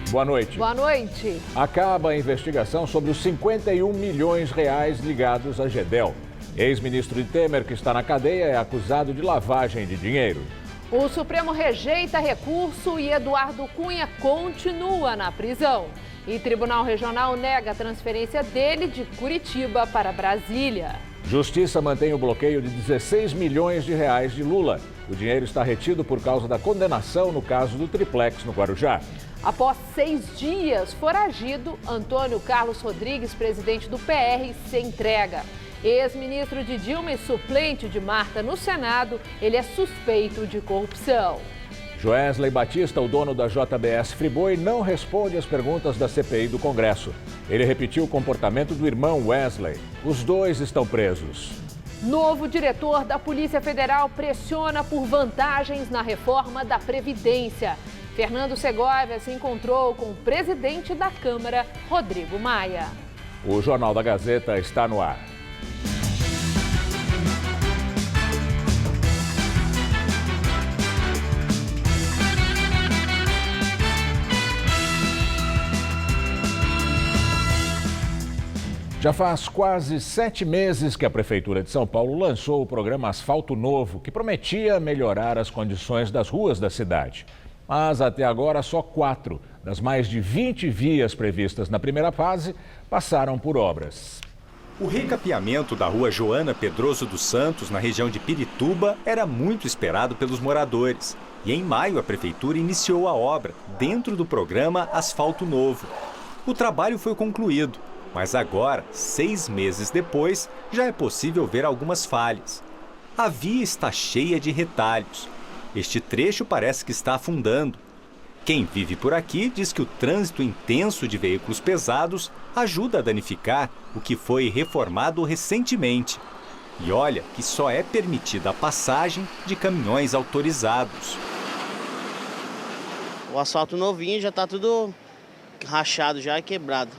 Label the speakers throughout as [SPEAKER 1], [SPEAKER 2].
[SPEAKER 1] Boa noite.
[SPEAKER 2] Boa noite.
[SPEAKER 1] Acaba a investigação sobre os 51 milhões reais ligados à Gedel. Ex-ministro de Temer, que está na cadeia, é acusado de lavagem de dinheiro.
[SPEAKER 2] O Supremo rejeita recurso e Eduardo Cunha continua na prisão. E Tribunal Regional nega a transferência dele de Curitiba para Brasília.
[SPEAKER 1] Justiça mantém o bloqueio de 16 milhões de reais de Lula. O dinheiro está retido por causa da condenação no caso do triplex no Guarujá.
[SPEAKER 2] Após 6 dias foragido, Antônio Carlos Rodrigues, presidente do PR, se entrega. Ex-ministro de Dilma e suplente de Marta no Senado, ele é suspeito de corrupção.
[SPEAKER 1] Joesley Batista, o dono da JBS Friboi, não responde às perguntas da CPI do Congresso. Ele repetiu o comportamento do irmão Wesley. Os dois estão presos.
[SPEAKER 2] Novo diretor da Polícia Federal pressiona por vantagens na reforma da Previdência. Fernando Segovia se encontrou com o presidente da Câmara, Rodrigo Maia.
[SPEAKER 1] O Jornal da Gazeta está no ar. Já faz quase 7 meses que a Prefeitura de São Paulo lançou o programa Asfalto Novo, que prometia melhorar as condições das ruas da cidade. Mas até agora só 4 das mais de 20 vias previstas na primeira fase passaram por obras.
[SPEAKER 3] O recapeamento da rua Joana Pedroso dos Santos, na região de Pirituba, era muito esperado pelos moradores. E em maio a Prefeitura iniciou a obra, dentro do programa Asfalto Novo. O trabalho foi concluído. Mas agora, 6 meses depois, já é possível ver algumas falhas. A via está cheia de retalhos. Este trecho parece que está afundando. Quem vive por aqui diz que o trânsito intenso de veículos pesados ajuda a danificar o que foi reformado recentemente. E olha que só é permitida a passagem de caminhões autorizados.
[SPEAKER 4] O asfalto novinho já está tudo rachado, já quebrado.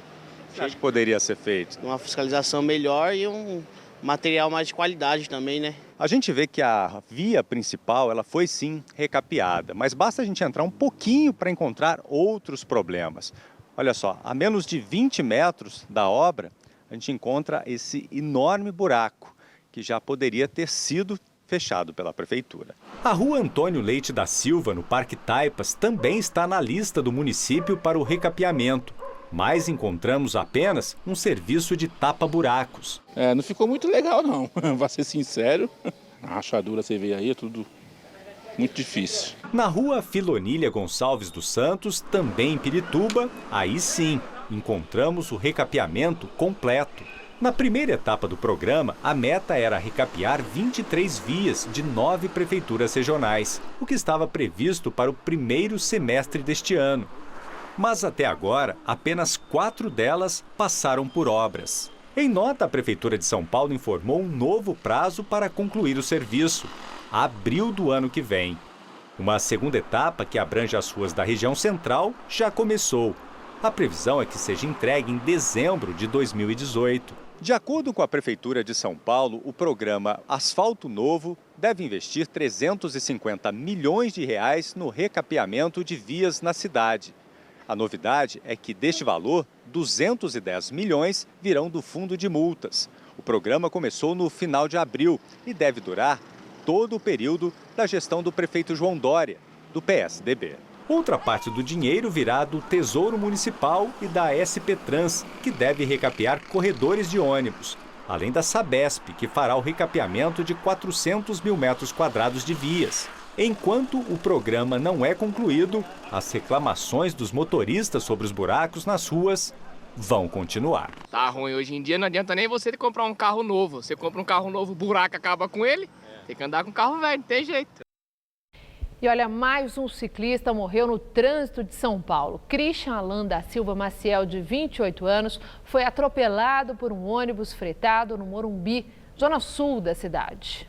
[SPEAKER 3] Você acha que poderia ser feito?
[SPEAKER 4] Uma fiscalização melhor e um material mais de qualidade também, né?
[SPEAKER 3] A gente vê que a via principal ela foi sim recapeada, mas basta a gente entrar um pouquinho para encontrar outros problemas. Olha só, a menos de 20 metros da obra, a gente encontra esse enorme buraco que já poderia ter sido fechado pela Prefeitura. A rua Antônio Leite da Silva, no Parque Taipas, também está na lista do município para o recapeamento. Mas encontramos apenas um serviço de tapa-buracos.
[SPEAKER 5] Não ficou muito legal não, vou ser sincero. A rachadura você vê aí, é tudo muito difícil.
[SPEAKER 3] Na rua Filonília Gonçalves dos Santos, também em Pirituba, aí sim, encontramos o recapeamento completo. Na primeira etapa do programa, a meta era recapear 23 vias de 9 prefeituras regionais, o que estava previsto para o primeiro semestre deste ano. Mas até agora, apenas 4 delas passaram por obras. Em nota, a Prefeitura de São Paulo informou um novo prazo para concluir o serviço, abril do ano que vem. Uma segunda etapa, que abrange as ruas da região central, já começou. A previsão é que seja entregue em dezembro de 2018. De acordo com a Prefeitura de São Paulo, o programa Asfalto Novo deve investir 350 milhões de reais no recapeamento de vias na cidade. A novidade é que, deste valor, 210 milhões virão do Fundo de Multas. O programa começou no final de abril e deve durar todo o período da gestão do prefeito João Dória, do PSDB. Outra parte do dinheiro virá do Tesouro Municipal e da SP Trans, que deve recapear corredores de ônibus, além da Sabesp, que fará o recapeamento de 400 mil metros quadrados de vias. Enquanto o programa não é concluído, as reclamações dos motoristas sobre os buracos nas ruas vão continuar.
[SPEAKER 6] Tá ruim hoje em dia, não adianta nem você comprar um carro novo. Você compra um carro novo, o buraco acaba com ele, tem que andar com carro velho, não tem jeito.
[SPEAKER 2] E olha, mais um ciclista morreu no trânsito de São Paulo. Christian Alan da Silva Maciel, de 28 anos, foi atropelado por um ônibus fretado no Morumbi, zona sul da cidade.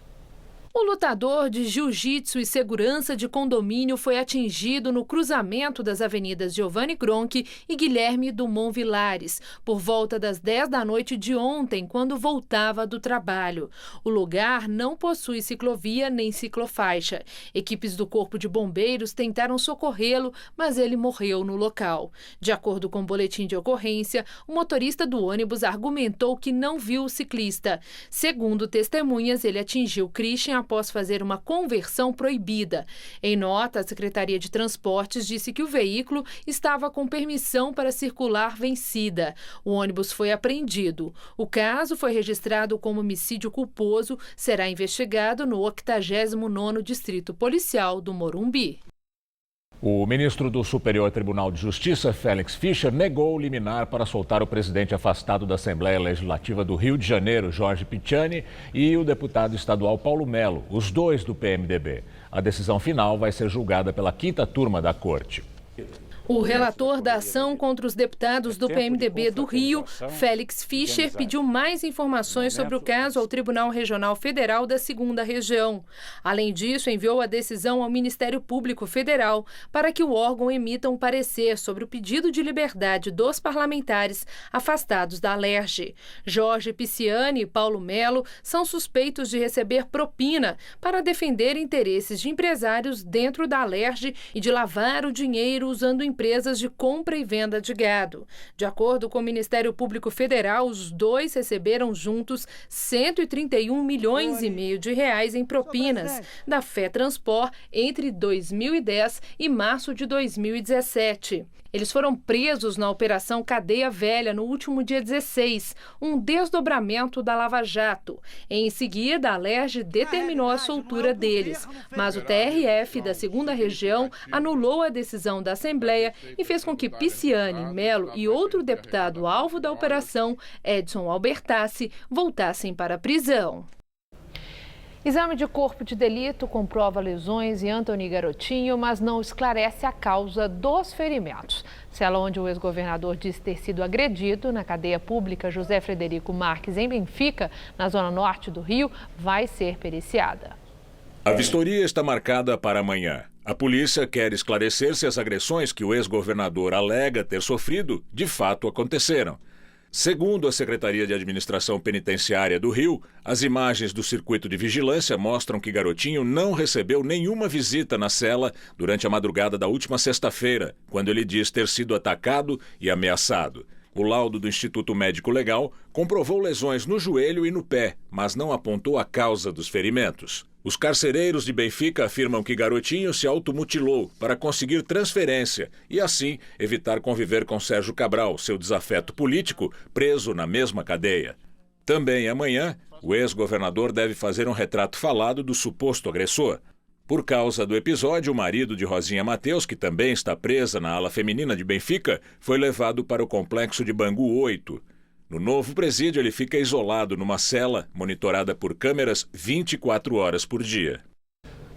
[SPEAKER 2] O lutador de jiu-jitsu e segurança de condomínio foi atingido no cruzamento das avenidas Giovanni Gronchi e Guilherme Dumont Vilares, por volta das 10 da noite de ontem, quando voltava do trabalho. O lugar não possui ciclovia nem ciclofaixa. Equipes do Corpo de Bombeiros tentaram socorrê-lo, mas ele morreu no local. De acordo com o boletim de ocorrência, o motorista do ônibus argumentou que não viu o ciclista. Segundo testemunhas, ele atingiu Christian após fazer uma conversão proibida. Em nota, a Secretaria de Transportes disse que o veículo estava com permissão para circular vencida. O ônibus foi apreendido. O caso foi registrado como homicídio culposo, será investigado no 89º Distrito Policial do Morumbi.
[SPEAKER 1] O ministro do Superior Tribunal de Justiça, Félix Fischer, negou o liminar para soltar o presidente afastado da Assembleia Legislativa do Rio de Janeiro, Jorge Piccini, e o deputado estadual Paulo Melo, os dois do PMDB. A decisão final vai ser julgada pela 5ª turma da Corte.
[SPEAKER 2] O relator da ação contra os deputados do PMDB do Rio, Félix Fischer, pediu mais informações sobre o caso ao Tribunal Regional Federal da 2ª Região. Além disso, enviou a decisão ao Ministério Público Federal para que o órgão emita um parecer sobre o pedido de liberdade dos parlamentares afastados da Alerj. Jorge Piccini e Paulo Melo são suspeitos de receber propina para defender interesses de empresários dentro da Alerj e de lavar o dinheiro usando empresas de compra e venda de gado. De acordo com o Ministério Público Federal, os dois receberam juntos 131 milhões e meio de reais em propinas da FETranspor entre 2010 e março de 2017. Eles foram presos na Operação Cadeia Velha no último dia 16, um desdobramento da Lava Jato. Em seguida, a Alerj determinou a soltura deles, mas o TRF da 2ª Região anulou a decisão da Assembleia e fez com que Piccini, Melo e outro deputado alvo da operação, Edson Albertassi, voltassem para a prisão. Exame de corpo de delito comprova lesões em Antony Garotinho, mas não esclarece a causa dos ferimentos. Cela onde o ex-governador disse ter sido agredido na cadeia pública José Frederico Marques, em Benfica, na zona norte do Rio, vai ser periciada.
[SPEAKER 7] A vistoria está marcada para amanhã. A polícia quer esclarecer se as agressões que o ex-governador alega ter sofrido de fato aconteceram. Segundo a Secretaria de Administração Penitenciária do Rio, as imagens do circuito de vigilância mostram que Garotinho não recebeu nenhuma visita na cela durante a madrugada da última sexta-feira, quando ele diz ter sido atacado e ameaçado. O laudo do Instituto Médico Legal comprovou lesões no joelho e no pé, mas não apontou a causa dos ferimentos. Os carcereiros de Benfica afirmam que Garotinho se automutilou para conseguir transferência e, assim, evitar conviver com Sérgio Cabral, seu desafeto político, preso na mesma cadeia. Também amanhã, o ex-governador deve fazer um retrato falado do suposto agressor. Por causa do episódio, o marido de Rosinha Mateus, que também está presa na ala feminina de Benfica, foi levado para o complexo de Bangu 8. No novo presídio, ele fica isolado numa cela, monitorada por câmeras 24 horas por dia.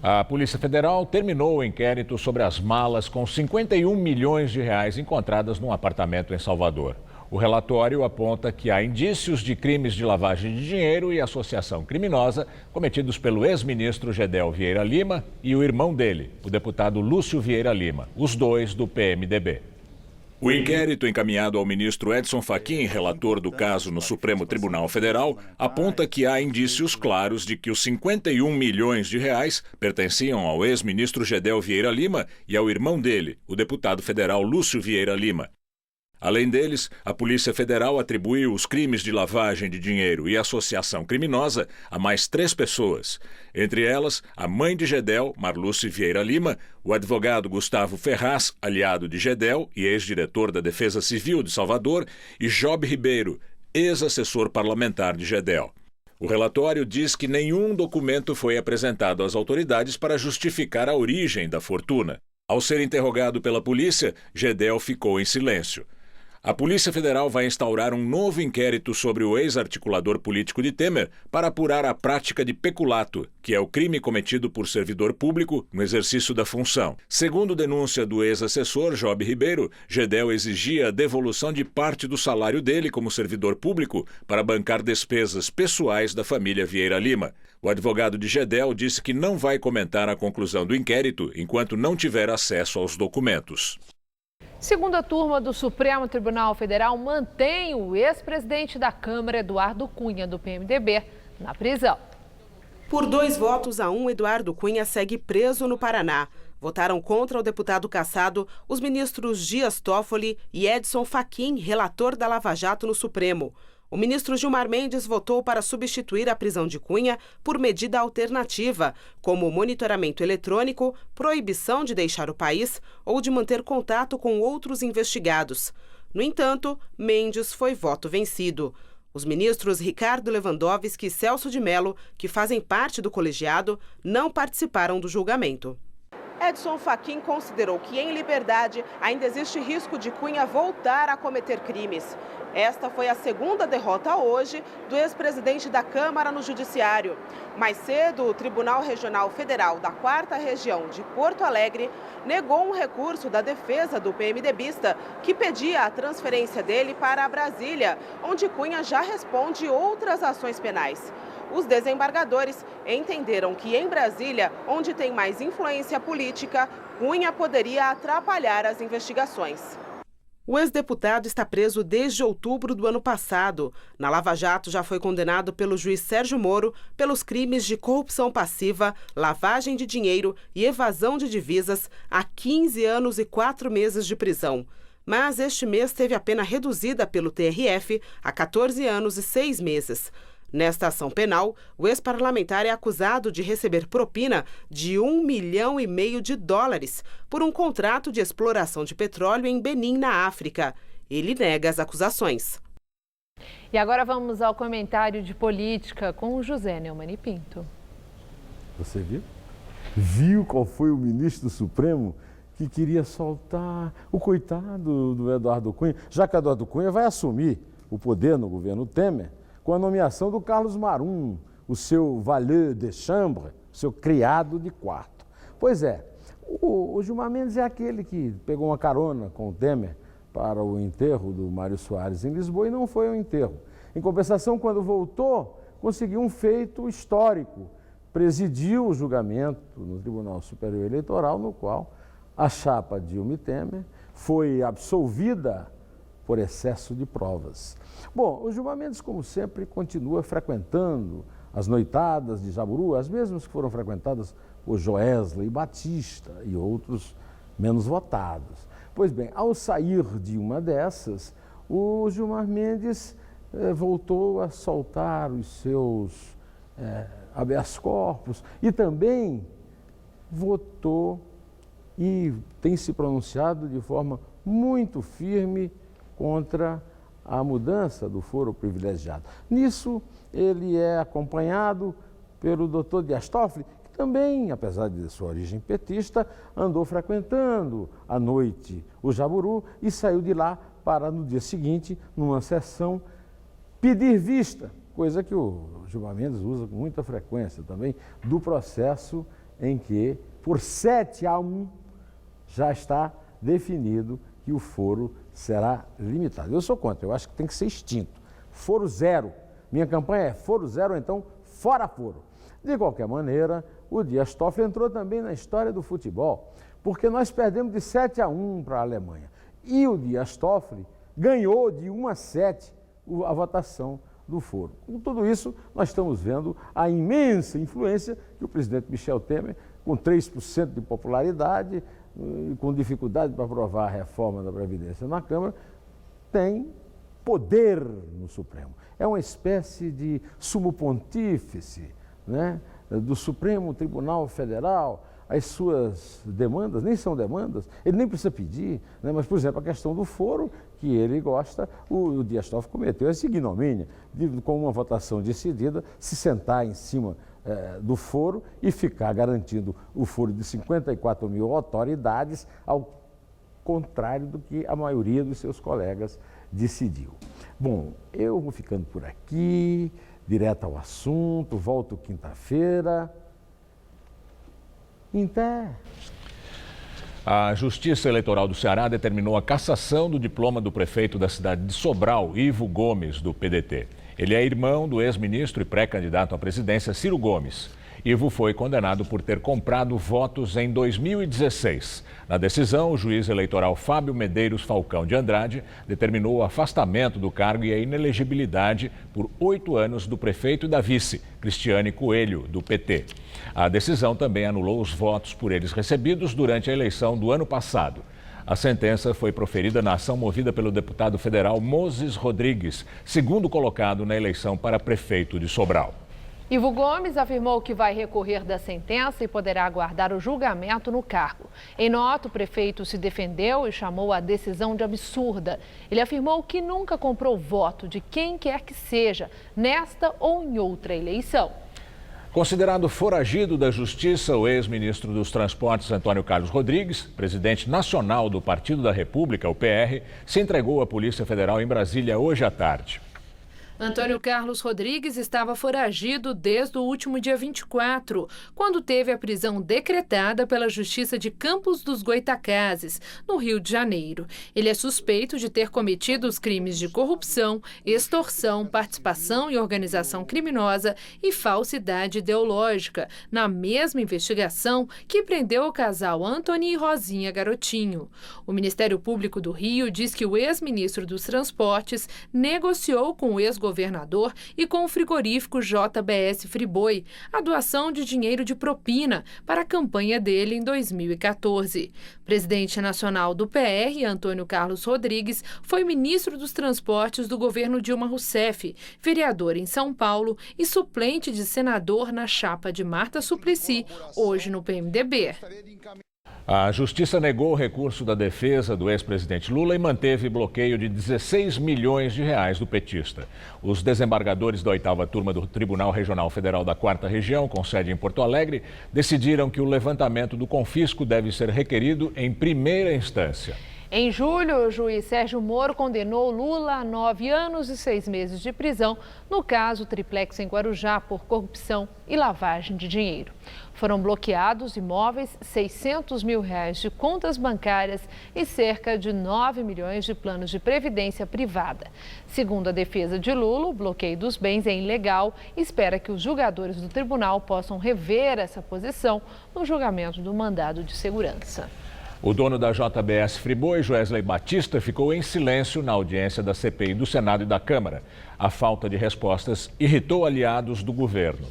[SPEAKER 1] A Polícia Federal terminou o inquérito sobre as malas com 51 milhões de reais encontradas num apartamento em Salvador. O relatório aponta que há indícios de crimes de lavagem de dinheiro e associação criminosa cometidos pelo ex-ministro Gedel Vieira Lima e o irmão dele, o deputado Lúcio Vieira Lima, os dois do PMDB.
[SPEAKER 7] O inquérito encaminhado ao ministro Edson Fachin, relator do caso no Supremo Tribunal Federal, aponta que há indícios claros de que os 51 milhões de reais pertenciam ao ex-ministro Gedel Vieira Lima e ao irmão dele, o deputado federal Lúcio Vieira Lima. Além deles, a Polícia Federal atribuiu os crimes de lavagem de dinheiro e associação criminosa a mais 3 pessoas. Entre elas, a mãe de Gedel, Marluce Vieira Lima, o advogado Gustavo Ferraz, aliado de Gedel e ex-diretor da Defesa Civil de Salvador, e Job Ribeiro, ex-assessor parlamentar de Gedel. O relatório diz que nenhum documento foi apresentado às autoridades para justificar a origem da fortuna. Ao ser interrogado pela polícia, Gedel ficou em silêncio. A Polícia Federal vai instaurar um novo inquérito sobre o ex-articulador político de Temer para apurar a prática de peculato, que é o crime cometido por servidor público no exercício da função. Segundo denúncia do ex-assessor Job Ribeiro, Gedel exigia a devolução de parte do salário dele como servidor público para bancar despesas pessoais da família Vieira Lima. O advogado de Gedel disse que não vai comentar a conclusão do inquérito enquanto não tiver acesso aos documentos.
[SPEAKER 2] Segunda turma do Supremo Tribunal Federal mantém o ex-presidente da Câmara, Eduardo Cunha, do PMDB, na prisão.
[SPEAKER 8] Por 2-1, Eduardo Cunha segue preso no Paraná. Votaram contra o deputado cassado os ministros Dias Toffoli e Edson Fachin, relator da Lava Jato no Supremo. O ministro Gilmar Mendes votou para substituir a prisão de Cunha por medida alternativa, como monitoramento eletrônico, proibição de deixar o país ou de manter contato com outros investigados. No entanto, Mendes foi voto vencido. Os ministros Ricardo Lewandowski e Celso de Mello, que fazem parte do colegiado, não participaram do julgamento. Edson Fachin considerou que, em liberdade, ainda existe risco de Cunha voltar a cometer crimes. Esta foi a segunda derrota hoje do ex-presidente da Câmara no Judiciário. Mais cedo, o Tribunal Regional Federal da 4ª Região de Porto Alegre negou um recurso da defesa do PMDBista que pedia a transferência dele para Brasília, onde Cunha já responde outras ações penais. Os desembargadores entenderam que em Brasília, onde tem mais influência política, Cunha poderia atrapalhar as investigações. O ex-deputado está preso desde outubro do ano passado. Na Lava Jato já foi condenado pelo juiz Sérgio Moro pelos crimes de corrupção passiva, lavagem de dinheiro e evasão de divisas a 15 anos e 4 meses de prisão. Mas este mês teve a pena reduzida pelo TRF a 14 anos e 6 meses. Nesta ação penal, o ex-parlamentar é acusado de receber propina de $1,5 milhão por um contrato de exploração de petróleo em Benim, na África. Ele nega as acusações.
[SPEAKER 2] E agora vamos ao comentário de política com o José Neumann e Pinto.
[SPEAKER 9] Você viu? Viu qual foi o ministro do Supremo que queria soltar o coitado do Eduardo Cunha, já que Eduardo Cunha vai assumir o poder no governo Temer, com a nomeação do Carlos Marum, o seu valet de chambre, seu criado de quarto. Pois é, o Gilmar Mendes é aquele que pegou uma carona com o Temer para o enterro do Mário Soares em Lisboa e não foi ao enterro. Em compensação, quando voltou, conseguiu um feito histórico. Presidiu o julgamento no Tribunal Superior Eleitoral, no qual a chapa Dilma Temer foi absolvida por excesso de provas. Bom, o Gilmar Mendes, como sempre, continua frequentando as noitadas de Jaburu, as mesmas que foram frequentadas por Joesley Batista e outros menos votados. Pois bem, ao sair de uma dessas, o Gilmar Mendes voltou a soltar os seus habeas corpus e também votou e tem se pronunciado de forma muito firme contra a mudança do foro privilegiado. Nisso, ele é acompanhado pelo doutor Dias Toffoli, que também, apesar de sua origem petista, andou frequentando à noite o Jaburu e saiu de lá para, no dia seguinte, numa sessão, pedir vista, coisa que o Gilmar Mendes usa com muita frequência também, do processo em que, por 7-1, já está definido que o foro será limitado. Eu sou contra, eu acho que tem que ser extinto. Foro zero. Minha campanha é foro zero, então fora foro. De qualquer maneira, o Dias Toffoli entrou também na história do futebol, porque nós perdemos de 7-1 para a Alemanha. E o Dias Toffoli ganhou de 1-7 a votação do foro. Com tudo isso, nós estamos vendo a imensa influência que o presidente Michel Temer, com 3% de popularidade, com dificuldade para aprovar a reforma da Previdência na Câmara, tem poder no Supremo. É uma espécie de sumo pontífice, né, do Supremo Tribunal Federal. As suas demandas nem são demandas, ele nem precisa pedir, né, mas, por exemplo, a questão do foro, que ele gosta, o Dias Toffoli cometeu essa ignomínia de, com uma votação decidida, se sentar em cima do foro e ficar garantindo o foro de 54 mil autoridades ao contrário do que a maioria dos seus colegas decidiu. Bom, eu vou ficando por aqui, direto ao assunto, volto quinta-feira. Em pé.
[SPEAKER 1] A Justiça Eleitoral do Ceará determinou a cassação do diploma do prefeito da cidade de Sobral, Ivo Gomes, do PDT. Ele é irmão do ex-ministro e pré-candidato à presidência, Ciro Gomes. Ivo foi condenado por ter comprado votos em 2016. Na decisão, o juiz eleitoral Fábio Medeiros Falcão de Andrade determinou o afastamento do cargo e a inelegibilidade por 8 anos do prefeito e da vice, Cristiane Coelho, do PT. A decisão também anulou os votos por eles recebidos durante a eleição do ano passado. A sentença foi proferida na ação movida pelo deputado federal Moses Rodrigues, segundo colocado na eleição para prefeito de Sobral.
[SPEAKER 2] Ivo Gomes afirmou que vai recorrer da sentença e poderá aguardar o julgamento no cargo. Em nota, o prefeito se defendeu e chamou a decisão de absurda. Ele afirmou que nunca comprou voto de quem quer que seja, nesta ou em outra eleição.
[SPEAKER 1] Considerado foragido da Justiça, o ex-ministro dos Transportes, Antônio Carlos Rodrigues, presidente nacional do Partido da República, o PR, se entregou à Polícia Federal em Brasília hoje à tarde.
[SPEAKER 2] Antônio Carlos Rodrigues estava foragido desde o último dia 24, quando teve a prisão decretada pela Justiça de Campos dos Goytacazes, no Rio de Janeiro. Ele é suspeito de ter cometido os crimes de corrupção, extorsão, participação em organização criminosa e falsidade ideológica, na mesma investigação que prendeu o casal Antony e Rosinha Garotinho. O Ministério Público do Rio diz que o ex-ministro dos Transportes negociou com o ex-governador e com o frigorífico JBS Friboi a doação de dinheiro de propina para a campanha dele em 2014. Presidente nacional do PR, Antônio Carlos Rodrigues, foi ministro dos Transportes do governo Dilma Rousseff, vereador em São Paulo e suplente de senador na chapa de Marta Suplicy, hoje no PMDB.
[SPEAKER 1] A Justiça negou o recurso da defesa do ex-presidente Lula e manteve bloqueio de 16 milhões de reais do petista. Os desembargadores da 8ª turma do Tribunal Regional Federal da 4ª Região, com sede em Porto Alegre, decidiram que o levantamento do confisco deve ser requerido em primeira instância.
[SPEAKER 2] Em julho, o juiz Sérgio Moro condenou Lula a 9 anos e 6 meses de prisão no caso Triplex em Guarujá por corrupção e lavagem de dinheiro. Foram bloqueados imóveis, 600 mil reais de contas bancárias e cerca de 9 milhões de planos de previdência privada. Segundo a defesa de Lula, o bloqueio dos bens é ilegal e espera que os julgadores do tribunal possam rever essa posição no julgamento do mandado de segurança.
[SPEAKER 1] O dono da JBS Friboi, Joesley Batista, ficou em silêncio na audiência da CPI do Senado e da Câmara. A falta de respostas irritou aliados do governo.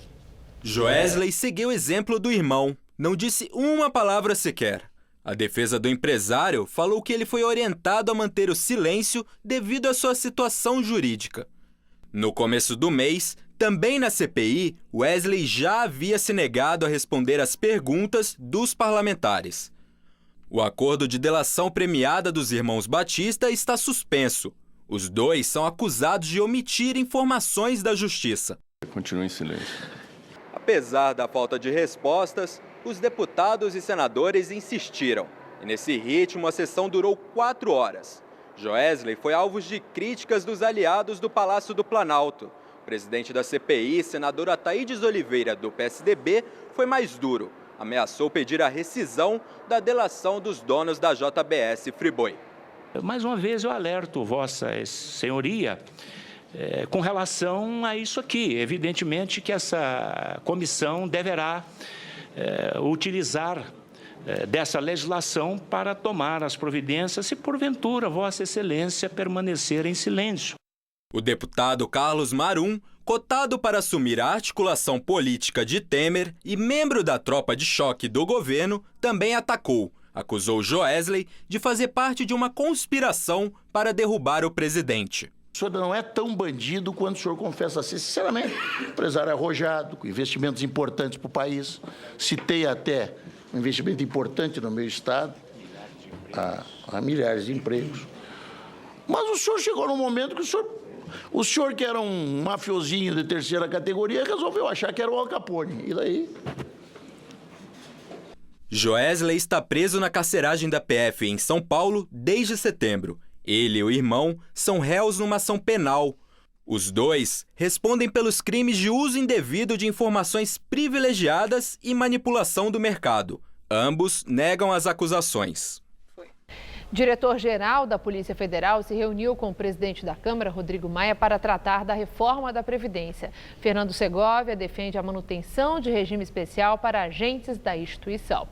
[SPEAKER 10] Joesley seguiu o exemplo do irmão, não disse uma palavra sequer. A defesa do empresário falou que ele foi orientado a manter o silêncio devido à sua situação jurídica. No começo do mês, também na CPI, Wesley já havia se negado a responder às perguntas dos parlamentares. O acordo de delação premiada dos irmãos Batista está suspenso. Os dois são acusados de omitir informações da Justiça.
[SPEAKER 5] Continua em silêncio.
[SPEAKER 10] Apesar da falta de respostas, os deputados e senadores insistiram. E nesse ritmo, a sessão durou 4 horas. Joesley foi alvo de críticas dos aliados do Palácio do Planalto. O presidente da CPI, senador Ataídes Oliveira, do PSDB, foi mais duro. Ameaçou pedir a rescisão da delação dos donos da JBS Friboi.
[SPEAKER 11] Mais uma vez eu alerto Vossa Senhoria com relação a isso aqui. Evidentemente que essa comissão deverá utilizar dessa legislação para tomar as providências se porventura Vossa Excelência permanecer em silêncio.
[SPEAKER 10] O deputado Carlos Marum, cotado para assumir a articulação política de Temer e membro da tropa de choque do governo, também atacou. Acusou Joesley de fazer parte de uma conspiração para derrubar o presidente.
[SPEAKER 12] O senhor não é tão bandido quanto o senhor confessa ser, sinceramente. Empresário arrojado, com investimentos importantes para o país. Citei até um investimento importante no meu estado, a milhares de empregos. Mas o senhor chegou num momento que o senhor que era um mafiosinho de 3ª categoria, resolveu achar que era o Al Capone. E daí?
[SPEAKER 10] Joesley está preso na carceragem da PF em São Paulo desde setembro. Ele e o irmão são réus numa ação penal. Os dois respondem pelos crimes de uso indevido de informações privilegiadas e manipulação do mercado. Ambos negam as acusações.
[SPEAKER 2] Diretor-geral da Polícia Federal se reuniu com o presidente da Câmara, Rodrigo Maia, para tratar da reforma da Previdência. Fernando Segovia defende a manutenção de regime especial para agentes da instituição.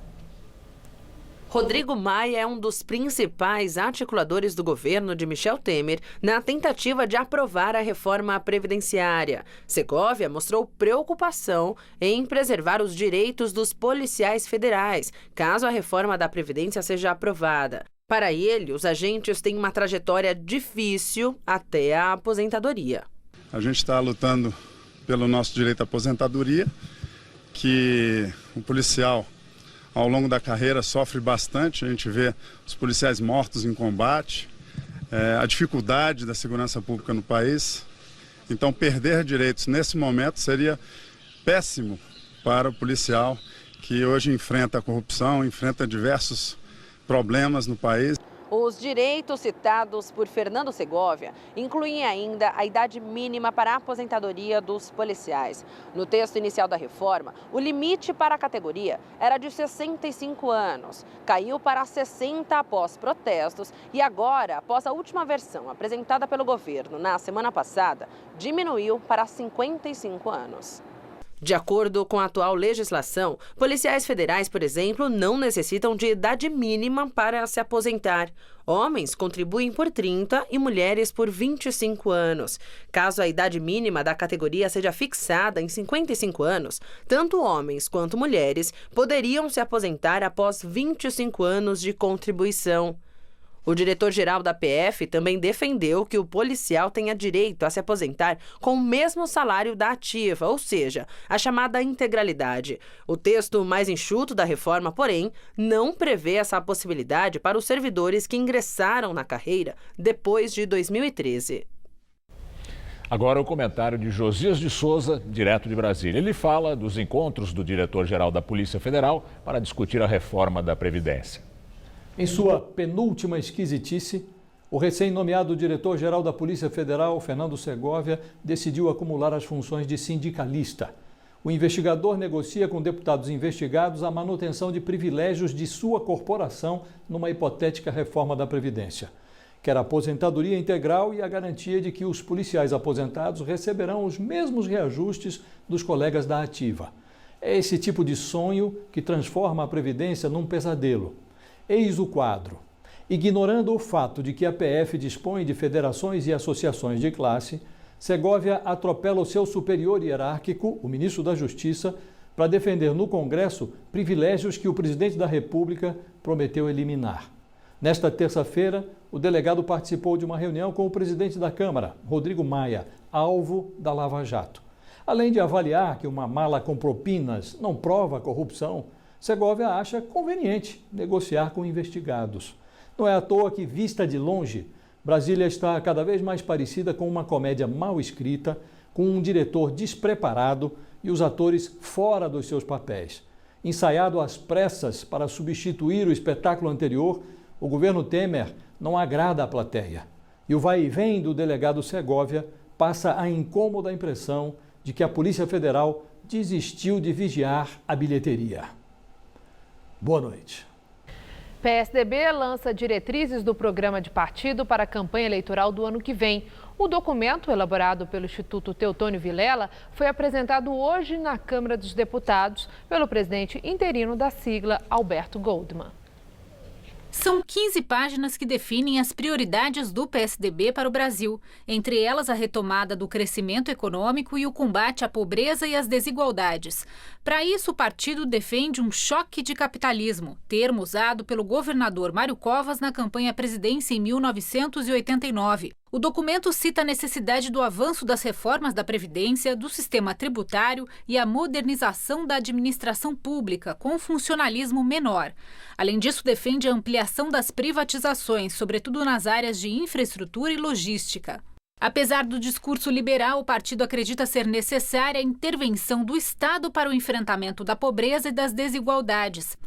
[SPEAKER 8] Rodrigo Maia é um dos principais articuladores do governo de Michel Temer na tentativa de aprovar a reforma previdenciária. Segovia mostrou preocupação em preservar os direitos dos policiais federais, caso a reforma da Previdência seja aprovada. Para ele, os agentes têm uma trajetória difícil até a aposentadoria.
[SPEAKER 13] A gente está lutando pelo nosso direito à aposentadoria, que o policial, ao longo da carreira, sofre bastante. A gente vê os policiais mortos em combate, a dificuldade da segurança pública no país. Então, perder direitos nesse momento seria péssimo para o policial, que hoje enfrenta a corrupção, enfrenta diversos problemas no país.
[SPEAKER 8] Os direitos citados por Fernando Segovia incluem ainda a idade mínima para a aposentadoria dos policiais. No texto inicial da reforma, o limite para a categoria era de 65 anos. Caiu para 60 após protestos e agora, após a última versão apresentada pelo governo na semana passada, diminuiu para 55 anos. De acordo com a atual legislação, policiais federais, por exemplo, não necessitam de idade mínima para se aposentar. Homens contribuem por 30 e mulheres por 25 anos. Caso a idade mínima da categoria seja fixada em 55 anos, tanto homens quanto mulheres poderiam se aposentar após 25 anos de contribuição. O diretor-geral da PF também defendeu que o policial tenha direito a se aposentar com o mesmo salário da ativa, ou seja, a chamada integralidade. O texto mais enxuto da reforma, porém, não prevê essa possibilidade para os servidores que ingressaram na carreira depois de 2013.
[SPEAKER 1] Agora o comentário de Josias de Souza, direto de Brasília. Ele fala dos encontros do diretor-geral da Polícia Federal para discutir a reforma da Previdência.
[SPEAKER 14] Em sua penúltima esquisitice, o recém-nomeado diretor-geral da Polícia Federal, Fernando Segovia, decidiu acumular as funções de sindicalista. O investigador negocia com deputados investigados a manutenção de privilégios de sua corporação numa hipotética reforma da Previdência. Quer a aposentadoria integral e a garantia de que os policiais aposentados receberão os mesmos reajustes dos colegas da ativa. É esse tipo de sonho que transforma a Previdência num pesadelo. Eis o quadro. Ignorando o fato de que a PF dispõe de federações e associações de classe, Segovia atropela o seu superior hierárquico, o ministro da Justiça, para defender no Congresso privilégios que o presidente da República prometeu eliminar. Nesta terça-feira, o delegado participou de uma reunião com o presidente da Câmara, Rodrigo Maia, alvo da Lava Jato. Além de avaliar que uma mala com propinas não prova corrupção, Segovia acha conveniente negociar com investigados. Não é à toa que, vista de longe, Brasília está cada vez mais parecida com uma comédia mal escrita, com um diretor despreparado e os atores fora dos seus papéis. Ensaiado às pressas para substituir o espetáculo anterior, o governo Temer não agrada à plateia. E o vai e vem do delegado Segovia passa a incômoda impressão de que a Polícia Federal desistiu de vigiar a bilheteria. Boa noite.
[SPEAKER 2] PSDB lança diretrizes do programa de partido para a campanha eleitoral do ano que vem. O documento, elaborado pelo Instituto Teotônio Vilela, foi apresentado hoje na Câmara dos Deputados pelo presidente interino da sigla, Alberto Goldman.
[SPEAKER 15] São 15 páginas que definem as prioridades do PSDB para o Brasil, entre elas a retomada do crescimento econômico e o combate à pobreza e às desigualdades. Para isso, o partido defende um choque de capitalismo, termo usado pelo governador Mário Covas na campanha à presidência em 1989. O documento cita a necessidade do avanço das reformas da Previdência, do sistema tributário e a modernização da administração pública, com funcionalismo menor. Além disso, defende a ampliação das privatizações, sobretudo nas áreas de infraestrutura e logística. Apesar do discurso liberal, o partido acredita ser necessária a intervenção do Estado para o enfrentamento da pobreza e das desigualdades.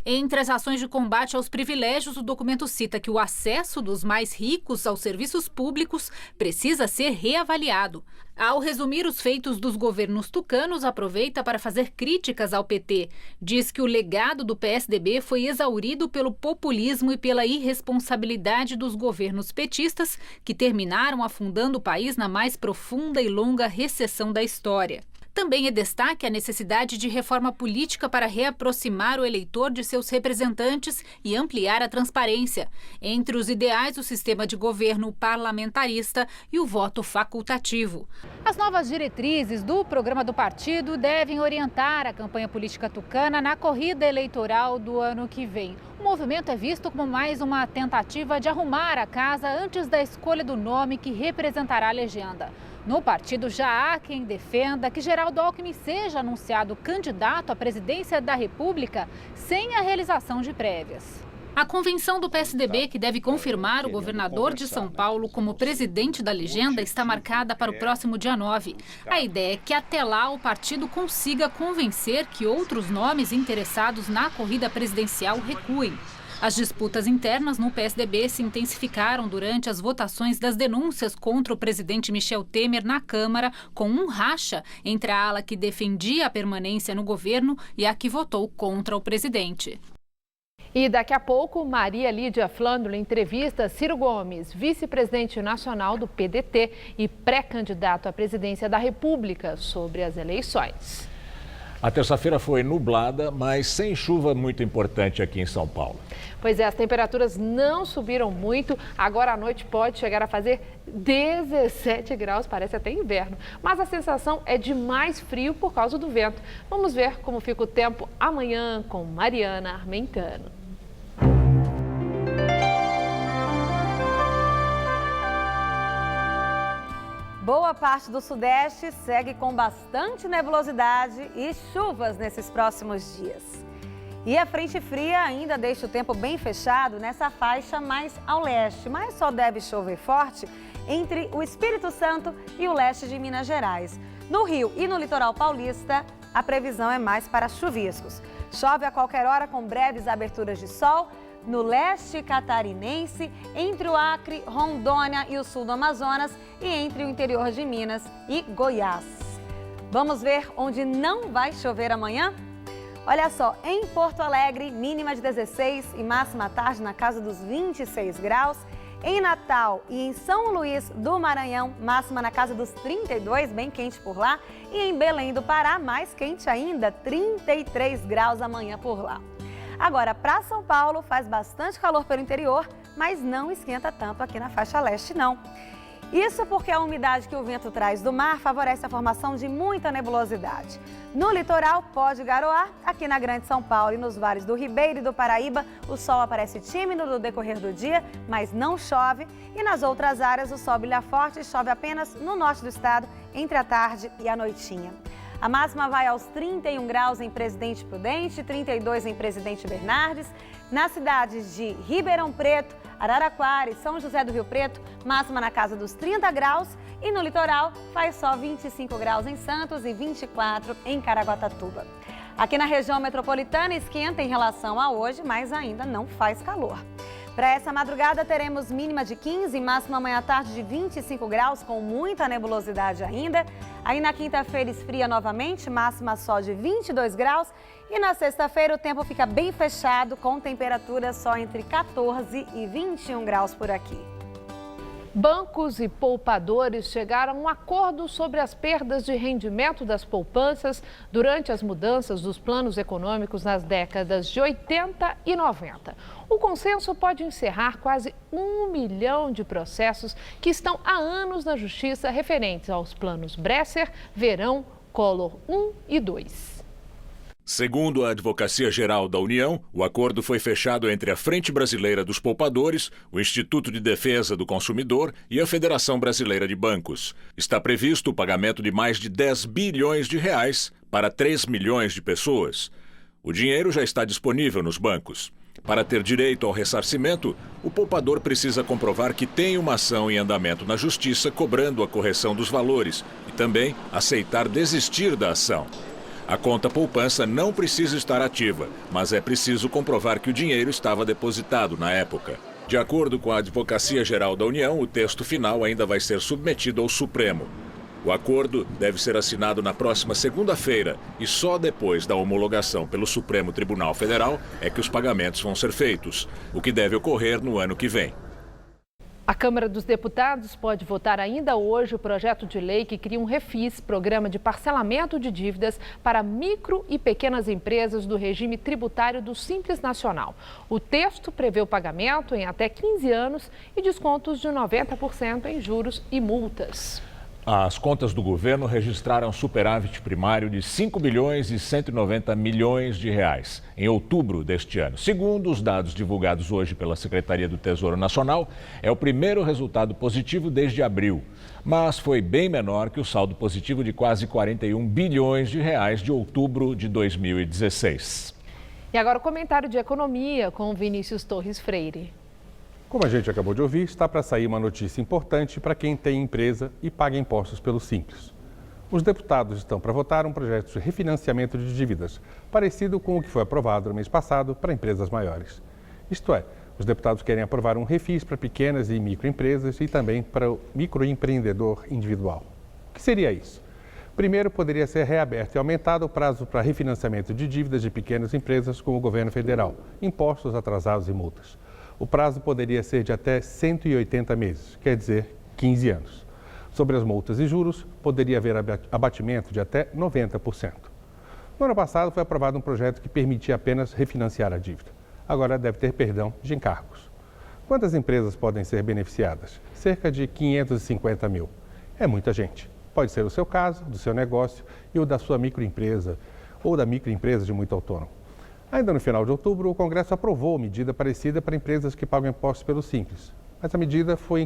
[SPEAKER 15] Entre as ações de combate aos privilégios, o documento cita que o acesso dos mais ricos aos serviços públicos precisa ser reavaliado. Ao resumir os feitos dos governos tucanos, aproveita para fazer críticas ao PT. Diz que o legado do PSDB foi exaurido pelo populismo e pela irresponsabilidade dos governos petistas, que terminaram afundando o país na mais profunda e longa recessão da história. Também é destaque a necessidade de reforma política para reaproximar o eleitor de seus representantes e ampliar a transparência. Entre os ideais, o sistema de governo parlamentarista e o voto facultativo.
[SPEAKER 2] As novas diretrizes do programa do partido devem orientar a campanha política tucana na corrida eleitoral do ano que vem. O movimento é visto como mais uma tentativa de arrumar a casa antes da escolha do nome que representará a legenda. No partido já há quem defenda que Geraldo Alckmin seja anunciado candidato à presidência da República sem a realização de prévias.
[SPEAKER 15] A convenção do PSDB, que deve confirmar o governador de São Paulo como presidente da legenda, está marcada para o próximo dia 9. A ideia é que até lá o partido consiga convencer que outros nomes interessados na corrida presidencial recuem. As disputas internas no PSDB se intensificaram durante as votações das denúncias contra o presidente Michel Temer na Câmara, com um racha entre a ala que defendia a permanência no governo e a que votou contra o presidente.
[SPEAKER 2] E daqui a pouco, Maria Lídia Flândula entrevista Ciro Gomes, vice-presidente nacional do PDT e pré-candidato à presidência da República, sobre as eleições.
[SPEAKER 1] A terça-feira foi nublada, mas sem chuva muito importante aqui em São Paulo.
[SPEAKER 2] Pois é, as temperaturas não subiram muito. Agora à noite pode chegar a fazer 17 graus, parece até inverno. Mas a sensação é de mais frio por causa do vento. Vamos ver como fica o tempo amanhã com Mariana Armentano.
[SPEAKER 16] Boa parte do Sudeste segue com bastante nebulosidade e chuvas nesses próximos dias. E a frente fria ainda deixa o tempo bem fechado nessa faixa mais ao leste, mas só deve chover forte entre o Espírito Santo e o leste de Minas Gerais. No Rio e no litoral paulista, a previsão é mais para chuviscos. Chove a qualquer hora com breves aberturas de sol no leste catarinense, entre o Acre, Rondônia e o sul do Amazonas e entre o interior de Minas e Goiás. Vamos ver onde não vai chover amanhã? Olha só, em Porto Alegre, mínima de 16 e máxima à tarde na casa dos 26 graus. Em Natal e em São Luís do Maranhão, máxima na casa dos 32, bem quente por lá. E em Belém do Pará, mais quente ainda, 33 graus amanhã por lá. Agora, para São Paulo, faz bastante calor pelo interior, mas não esquenta tanto aqui na faixa leste, não. Isso porque a umidade que o vento traz do mar favorece a formação de muita nebulosidade. No litoral, pode garoar. Aqui na Grande São Paulo e nos vales do Ribeiro e do Paraíba, o sol aparece tímido no decorrer do dia, mas não chove. E nas outras áreas, o sol brilha forte e chove apenas no norte do estado, entre a tarde e a noitinha. A máxima vai aos 31 graus em Presidente Prudente, 32 em Presidente Bernardes. Nas cidades de Ribeirão Preto, Araraquara e São José do Rio Preto, máxima na casa dos 30 graus. E no litoral, faz só 25 graus em Santos e 24 em Caraguatatuba. Aqui na região metropolitana, esquenta em relação a hoje, mas ainda não faz calor. Para essa madrugada, teremos mínima de 15 e máxima amanhã à tarde de 25 graus, com muita nebulosidade ainda. Aí na quinta-feira esfria novamente, máxima só de 22 graus. E na sexta-feira o tempo fica bem fechado, com temperatura só entre 14 e 21 graus por aqui.
[SPEAKER 2] Bancos e poupadores chegaram a um acordo sobre as perdas de rendimento das poupanças durante as mudanças dos planos econômicos nas décadas de 80 e 90. O consenso pode encerrar quase 1 milhão de processos que estão há anos na Justiça referentes aos planos Bresser, Verão, Collor 1 e 2.
[SPEAKER 7] Segundo a Advocacia Geral da União, o acordo foi fechado entre a Frente Brasileira dos Poupadores, o Instituto de Defesa do Consumidor e a Federação Brasileira de Bancos. Está previsto o pagamento de mais de 10 bilhões de reais para 3 milhões de pessoas. O dinheiro já está disponível nos bancos. Para ter direito ao ressarcimento, o poupador precisa comprovar que tem uma ação em andamento na Justiça cobrando a correção dos valores e também aceitar desistir da ação. A conta poupança não precisa estar ativa, mas é preciso comprovar que o dinheiro estava depositado na época. De acordo com a Advocacia Geral da União, o texto final ainda vai ser submetido ao Supremo. O acordo deve ser assinado na próxima segunda-feira e só depois da homologação pelo Supremo Tribunal Federal é que os pagamentos vão ser feitos, o que deve ocorrer no ano que vem.
[SPEAKER 2] A Câmara dos Deputados pode votar ainda hoje o projeto de lei que cria um refis, programa de parcelamento de dívidas para micro e pequenas empresas do regime tributário do Simples Nacional. O texto prevê o pagamento em até 15 anos e descontos de 90% em juros e multas.
[SPEAKER 1] As contas do governo registraram superávit primário de 5 bilhões e 190 milhões de reais em outubro deste ano. Segundo os dados divulgados hoje pela Secretaria do Tesouro Nacional, é o primeiro resultado positivo desde abril, mas foi bem menor que o saldo positivo de quase 41 bilhões de reais de outubro de 2016.
[SPEAKER 2] E agora o comentário de economia com Vinícius Torres Freire.
[SPEAKER 17] Como a gente acabou de ouvir, está para sair uma notícia importante para quem tem empresa e paga impostos pelo Simples. Os deputados estão para votar um projeto de refinanciamento de dívidas, parecido com o que foi aprovado no mês passado para empresas maiores. Isto é, os deputados querem aprovar um refis para pequenas e microempresas e também para o microempreendedor individual. O que seria isso? Primeiro, poderia ser reaberto e aumentado o prazo para refinanciamento de dívidas de pequenas empresas com o governo federal, impostos atrasados e multas. O prazo poderia ser de até 180 meses, quer dizer, 15 anos. Sobre as multas e juros, poderia haver abatimento de até 90%. No ano passado, foi aprovado um projeto que permitia apenas refinanciar a dívida. Agora deve ter perdão de encargos. Quantas empresas podem ser beneficiadas? Cerca de 550 mil. É muita gente. Pode ser o seu caso, do seu negócio e o da sua microempresa ou da microempresa de muito autônomo. Ainda no final de outubro, o Congresso aprovou medida parecida para empresas que pagam impostos pelo Simples. Mas a medida foi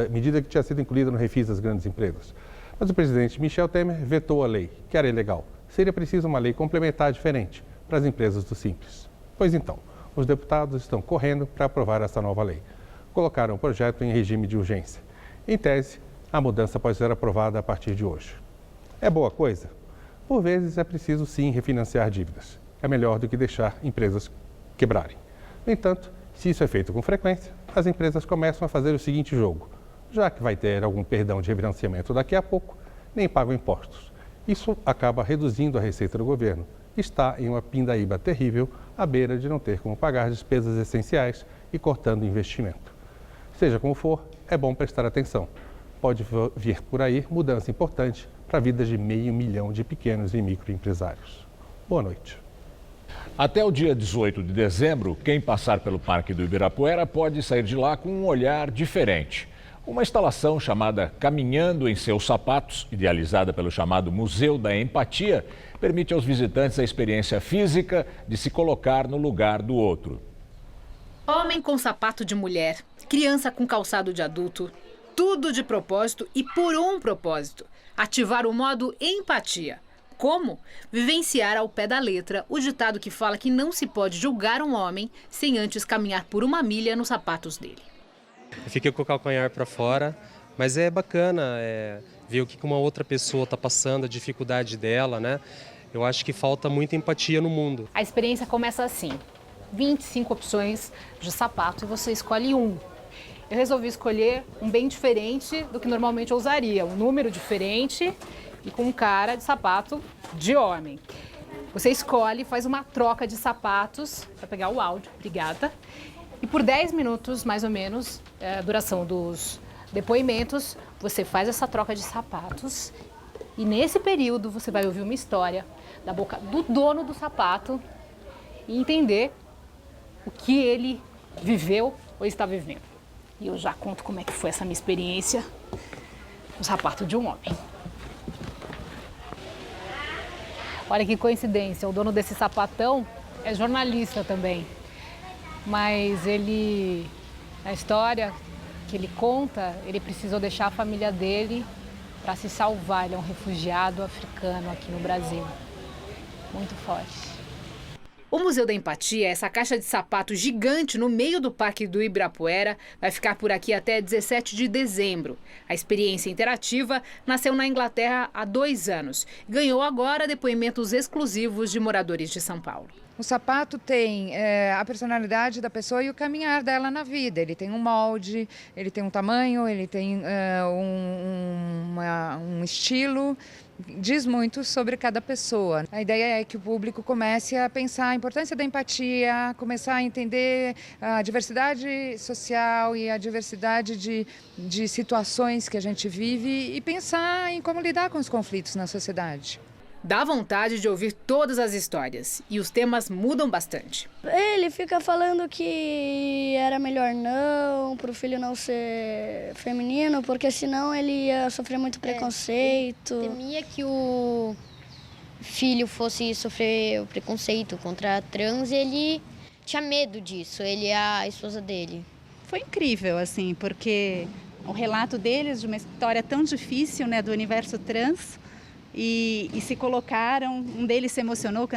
[SPEAKER 17] medida que tinha sido incluída no refis das grandes empresas. Mas o presidente Michel Temer vetou a lei, que era ilegal. Seria preciso uma lei complementar diferente para as empresas do Simples. Pois então, os deputados estão correndo para aprovar essa nova lei. Colocaram o projeto em regime de urgência. Em tese, a mudança pode ser aprovada a partir de hoje. É boa coisa? Por vezes é preciso sim refinanciar dívidas. É melhor do que deixar empresas quebrarem. No entanto, se isso é feito com frequência, as empresas começam a fazer o seguinte jogo. Já que vai ter algum perdão de refinanciamento daqui a pouco, nem pagam impostos. Isso acaba reduzindo a receita do governo. Está em uma pindaíba terrível, à beira de não ter como pagar despesas essenciais e cortando investimento. Seja como for, é bom prestar atenção. Pode vir por aí mudança importante para a vida de 500 mil de pequenos e microempresários. Boa noite.
[SPEAKER 1] Até o dia 18 de dezembro, quem passar pelo Parque do Ibirapuera pode sair de lá com um olhar diferente. Uma instalação chamada Caminhando em Seus Sapatos, idealizada pelo chamado Museu da Empatia, permite aos visitantes a experiência física de se colocar no lugar do outro.
[SPEAKER 15] Homem com sapato de mulher, criança com calçado de adulto, tudo de propósito e por um propósito: ativar o modo empatia. Como? Vivenciar ao pé da letra o ditado que fala que não se pode julgar um homem sem antes caminhar por uma milha nos sapatos dele.
[SPEAKER 18] Eu fiquei com o calcanhar para fora, mas é bacana ver o que uma outra pessoa está passando, a dificuldade dela, né? Eu acho que falta muita empatia no mundo.
[SPEAKER 15] A experiência começa assim: 25 opções de sapato e você escolhe um. Eu resolvi escolher um bem diferente do que normalmente eu usaria, um número diferente e com cara de sapato de homem. Você escolhe, faz uma troca de sapatos, para pegar o áudio, obrigada. E por 10 minutos, mais ou menos, a duração dos depoimentos, você faz essa troca de sapatos. E nesse período você vai ouvir uma história da boca do dono do sapato e entender o que ele viveu ou está vivendo. E eu já conto como é que foi essa minha experiência no sapato de um homem. Olha que coincidência, o dono desse sapatão é jornalista também. Mas ele, na história que ele conta, ele precisou deixar a família dele para se salvar. Ele é um refugiado africano aqui no Brasil. Muito forte. O Museu da Empatia, essa caixa de sapato gigante no meio do Parque do Ibirapuera, vai ficar por aqui até 17 de dezembro. A experiência interativa nasceu na Inglaterra há 2 anos. Ganhou agora depoimentos exclusivos de moradores de São Paulo.
[SPEAKER 19] O sapato tem a personalidade da pessoa e o caminhar dela na vida. Ele tem um molde, ele tem um tamanho, ele tem um estilo. Diz muito sobre cada pessoa. A ideia é que o público comece a pensar a importância da empatia, começar a entender a diversidade social e a diversidade de situações que a gente vive e pensar em como lidar com os conflitos na sociedade.
[SPEAKER 15] Dá vontade de ouvir todas as histórias e os temas mudam bastante.
[SPEAKER 20] Ele fica falando que era melhor não, para o filho não ser feminino, porque senão ele ia sofrer muito preconceito.
[SPEAKER 21] Ele temia que o filho fosse sofrer o preconceito contra a trans e ele tinha medo disso, ele e a esposa dele.
[SPEAKER 22] Foi incrível, assim, porque o relato deles de uma história tão difícil, né, do universo trans, e se colocaram, um deles se emocionou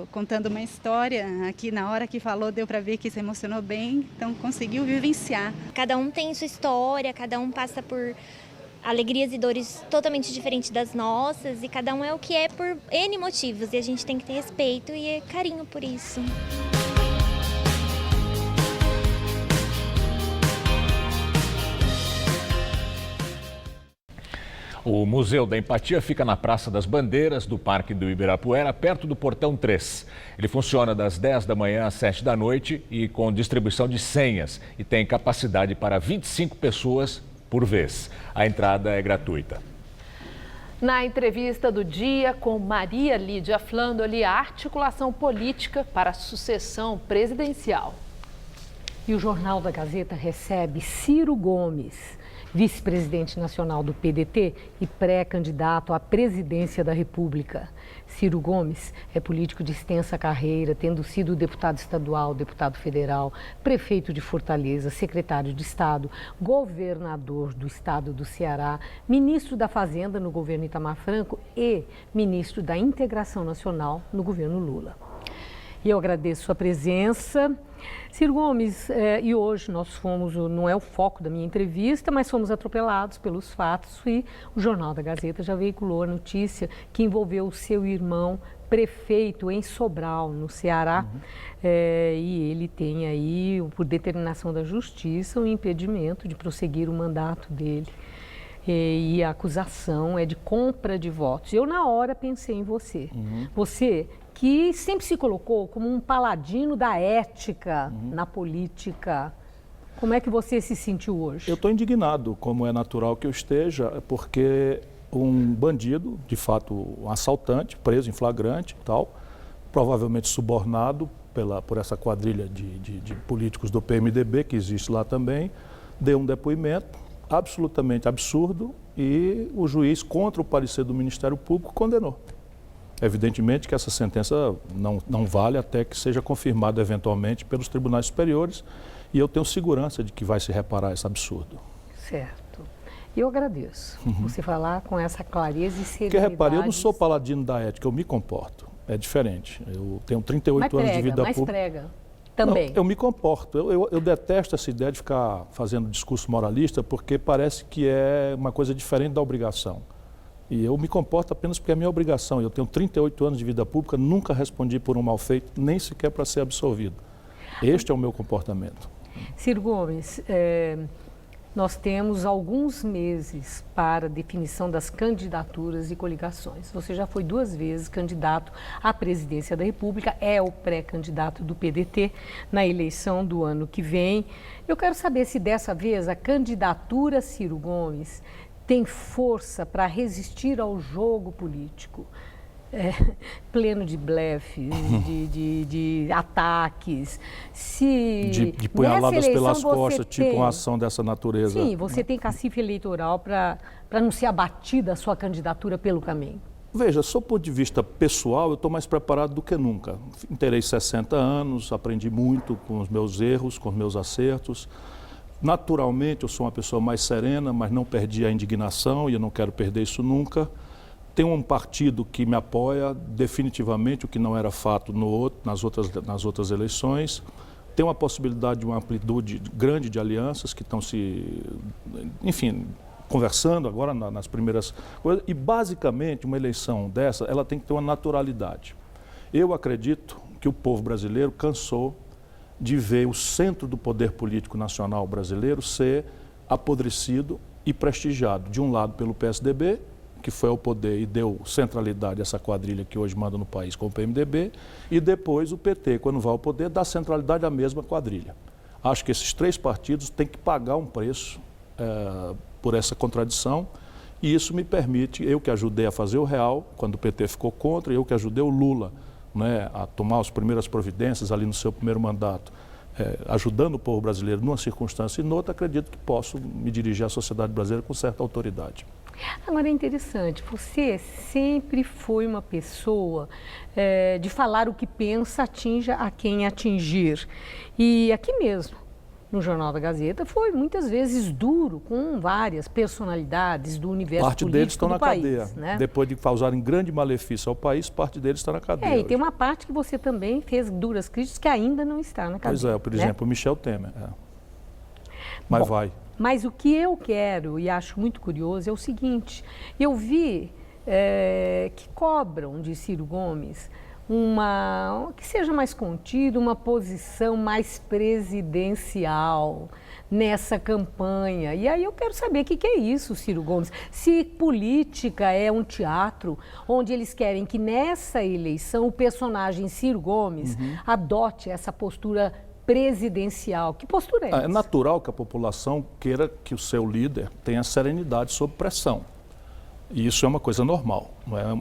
[SPEAKER 22] contando uma história, aqui na hora que falou deu para ver que se emocionou bem, então conseguiu vivenciar.
[SPEAKER 21] Cada um tem sua história, cada um passa por alegrias e dores totalmente diferentes das nossas e cada um é o que é por N motivos e a gente tem que ter respeito e carinho por isso.
[SPEAKER 1] O Museu da Empatia fica na Praça das Bandeiras do Parque do Ibirapuera, perto do Portão 3. Ele funciona das 10 da manhã às 7 da noite e com distribuição de senhas e tem capacidade para 25 pessoas por vez. A entrada é gratuita.
[SPEAKER 2] Na entrevista do dia com Maria Lídia Flandoli, a articulação política para a sucessão presidencial. E o Jornal da Gazeta recebe Ciro Gomes, vice-presidente nacional do PDT e pré-candidato à presidência da República. Ciro Gomes é político de extensa carreira, tendo sido deputado estadual, deputado federal, prefeito de Fortaleza, secretário de Estado, governador do estado do Ceará, ministro da Fazenda no governo Itamar Franco e ministro da Integração Nacional no governo Lula. E eu agradeço sua presença. Ciro Gomes, e hoje nós fomos, não é o foco da minha entrevista, mas fomos atropelados pelos fatos e o Jornal da Gazeta já veiculou a notícia que envolveu o seu irmão prefeito em Sobral, no Ceará, e ele tem aí, por determinação da Justiça, o impedimento de prosseguir o mandato dele. E a acusação é de compra de votos. Eu, na hora, pensei em você. Você que sempre se colocou como um paladino da ética na política. Como é que você se sentiu hoje?
[SPEAKER 23] Eu estou indignado, como é natural que eu esteja, porque um bandido, de fato um assaltante, preso em flagrante e tal, provavelmente subornado por essa quadrilha de políticos do PMDB, que existe lá também, deu um depoimento absolutamente absurdo e o juiz, contra o parecer do Ministério Público, condenou. Evidentemente que essa sentença não vale até que seja confirmada eventualmente pelos tribunais superiores e eu tenho segurança de que vai se reparar esse absurdo.
[SPEAKER 2] Certo. Eu agradeço você falar com essa clareza e serenidade.
[SPEAKER 23] Porque repare, eu não sou paladino da ética, eu me comporto. É diferente. Eu tenho 38 anos de vida pública.
[SPEAKER 2] Mas prega também.
[SPEAKER 23] Não, eu me comporto. Eu detesto essa ideia de ficar fazendo discurso moralista porque parece que é uma coisa diferente da obrigação. E eu me comporto apenas porque é minha obrigação. Eu tenho 38 anos de vida pública, nunca respondi por um mal feito, nem sequer para ser absolvido. Este é o meu comportamento.
[SPEAKER 2] Ciro Gomes, nós temos alguns meses para definição das candidaturas e coligações. Você já foi 2 vezes candidato à presidência da República, é o pré-candidato do PDT na eleição do ano que vem. Eu quero saber se dessa vez a candidatura Ciro Gomes tem força para resistir ao jogo político, pleno de blefes, de ataques.
[SPEAKER 23] De punhaladas pelas costas, tipo uma ação dessa natureza.
[SPEAKER 2] Sim, você tem cacife eleitoral para não ser abatida a sua candidatura pelo caminho.
[SPEAKER 23] Veja, sob o ponto de vista pessoal, eu estou mais preparado do que nunca. Terei 60 anos, aprendi muito com os meus erros, com os meus acertos. Naturalmente, eu sou uma pessoa mais serena, mas não perdi a indignação e eu não quero perder isso nunca. Tem um partido que me apoia definitivamente, o que não era fato nas outras eleições. Tem uma possibilidade de uma amplitude grande de alianças que estão conversando agora nas primeiras coisas. E, basicamente, uma eleição dessa, ela tem que ter uma naturalidade. Eu acredito que o povo brasileiro cansou de ver o centro do poder político nacional brasileiro ser apodrecido e prestigiado, de um lado pelo PSDB, que foi ao poder e deu centralidade a essa quadrilha que hoje manda no país com o PMDB, e depois o PT, quando vai ao poder, dá centralidade à mesma quadrilha. Acho que esses 3 partidos têm que pagar um preço por essa contradição, e isso me permite, eu que ajudei a fazer o real, quando o PT ficou contra, eu que ajudei o Lula, né, a tomar as primeiras providências ali no seu primeiro mandato, ajudando o povo brasileiro numa circunstância e noutra, acredito que posso me dirigir à sociedade brasileira com certa autoridade.
[SPEAKER 3] Agora é interessante, você sempre foi uma pessoa de falar o que pensa, atinja a quem atingir. E aqui mesmo, no Jornal da Gazeta, foi muitas vezes duro com várias personalidades do universo
[SPEAKER 23] político do país. Parte deles estão na cadeia.
[SPEAKER 3] Né?
[SPEAKER 23] Depois de causarem grande malefício ao país, parte deles está na cadeia.
[SPEAKER 3] E tem uma parte que você também fez duras críticas que ainda não está na cadeia.
[SPEAKER 23] Pois é, por exemplo, o Michel Temer. Mas vai.
[SPEAKER 3] Mas o que eu quero e acho muito curioso é o seguinte, eu vi que cobram de Ciro Gomes que seja mais contido, uma posição mais presidencial nessa campanha. E aí eu quero saber o que é isso, Ciro Gomes. Se política é um teatro onde eles querem que nessa eleição o personagem Ciro Gomes adote essa postura presidencial. Que postura é essa?
[SPEAKER 23] É natural que a população queira que o seu líder tenha serenidade sob pressão. E isso é uma coisa normal.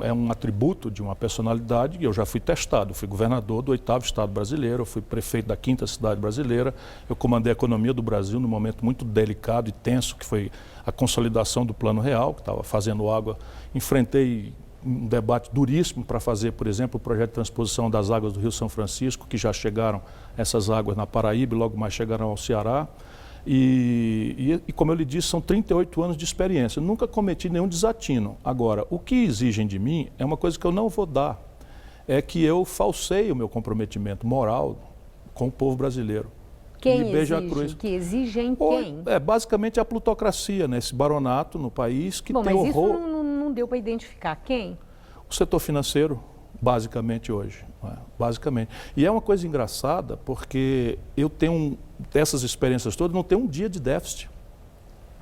[SPEAKER 23] É um atributo de uma personalidade, e eu já fui testado. Eu fui governador do 8º estado brasileiro, eu fui prefeito da 5ª cidade brasileira, eu comandei a economia do Brasil num momento muito delicado e tenso, que foi a consolidação do Plano Real, que estava fazendo água. Enfrentei um debate duríssimo para fazer, por exemplo, o projeto de transposição das águas do Rio São Francisco, que já chegaram essas águas na Paraíba e logo mais chegarão ao Ceará. E como eu lhe disse, são 38 anos de experiência. Eu nunca cometi nenhum desatino. Agora, o que exigem de mim é uma coisa que eu não vou dar. É que eu falseie o meu comprometimento moral com o povo brasileiro.
[SPEAKER 3] Quem exige? Que exigem quem?
[SPEAKER 23] Basicamente a plutocracia, né? Esse baronato no país que tem horror.
[SPEAKER 3] Mas isso não deu para identificar quem?
[SPEAKER 23] O setor financeiro, basicamente hoje. Basicamente. E é uma coisa engraçada, porque eu tenho essas experiências todas, não tenho um dia de déficit.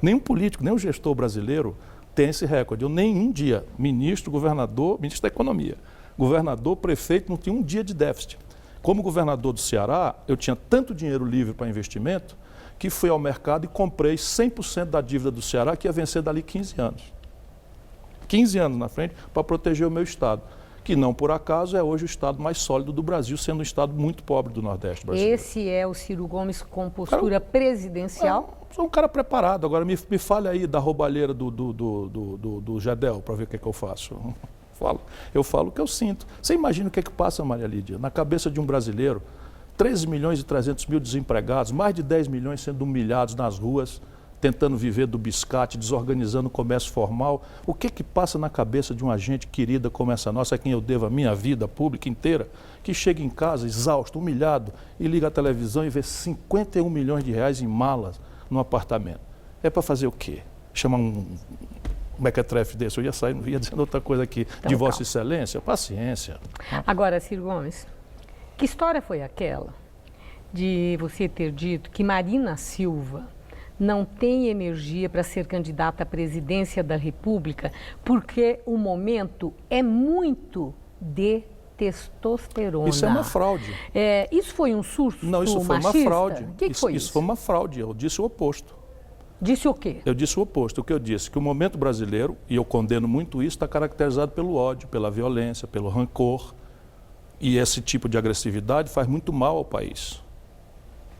[SPEAKER 23] Nenhum político, nenhum gestor brasileiro tem esse recorde. Eu nenhum dia, ministro, governador, ministro da Economia, governador, prefeito, não tinha um dia de déficit. Como governador do Ceará, eu tinha tanto dinheiro livre para investimento que fui ao mercado e comprei 100% da dívida do Ceará, que ia vencer dali 15 anos. 15 anos na frente para proteger o meu estado, que não por acaso é hoje o estado mais sólido do Brasil, sendo um estado muito pobre do Nordeste brasileiro.
[SPEAKER 3] Esse é o Ciro Gomes com postura presidencial?
[SPEAKER 23] Sou um cara preparado. Agora me fale aí da roubalheira do Gedel para ver o que eu faço. Eu falo o que eu sinto. Você imagina o que passa, Maria Lídia, na cabeça de um brasileiro, 13 milhões e 300 mil desempregados, mais de 10 milhões sendo humilhados nas ruas, tentando viver do biscate, desorganizando o comércio formal. O que passa na cabeça de uma gente querida como essa nossa, a quem eu devo a minha vida pública inteira, que chega em casa exausto, humilhado, e liga a televisão e vê 51 milhões de reais em malas no apartamento? É para fazer o quê? Chamar um mequetrefe desse? Eu ia sair, não ia dizendo outra coisa aqui. Então, de Vossa Excelência, paciência.
[SPEAKER 3] Agora, Ciro Gomes, que história foi aquela de você ter dito que Marina Silva não tem energia para ser candidata à presidência da República porque o momento é muito de testosterona?
[SPEAKER 23] Isso é uma fraude.
[SPEAKER 3] Isso foi um surto machista?
[SPEAKER 23] Não, isso foi uma fraude.
[SPEAKER 3] O que foi isso?
[SPEAKER 23] Isso foi uma fraude. Eu disse o oposto.
[SPEAKER 3] Disse o quê?
[SPEAKER 23] Eu disse o oposto. O que eu disse? Que o momento brasileiro, e eu condeno muito isso, está caracterizado pelo ódio, pela violência, pelo rancor. E esse tipo de agressividade faz muito mal ao país.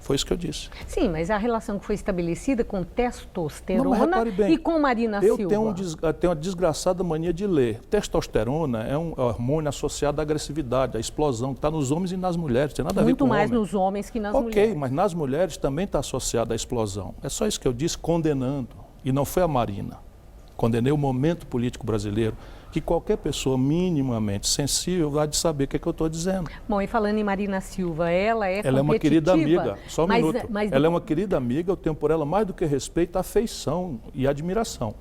[SPEAKER 23] Foi isso que eu disse.
[SPEAKER 3] Sim, mas a relação que foi estabelecida com testosterona e com Marina Silva.
[SPEAKER 23] Eu tenho uma desgraçada mania de ler. Testosterona é um hormônio associado à agressividade, à explosão, que está nos homens e nas mulheres. Tem nada a ver com
[SPEAKER 3] muito mais nos homens que nas mulheres.
[SPEAKER 23] Ok, mas nas mulheres também está associado à explosão. É só isso que eu disse, condenando. E não foi a Marina. Condenei o momento político brasileiro, que qualquer pessoa minimamente sensível vai de saber o que é que eu estou dizendo.
[SPEAKER 3] Bom, e falando em Marina Silva, ela é competitiva.
[SPEAKER 23] Ela é uma querida amiga, só um minuto.
[SPEAKER 3] Mas...
[SPEAKER 23] Ela é uma querida amiga, eu tenho por ela mais do que respeito, afeição e admiração.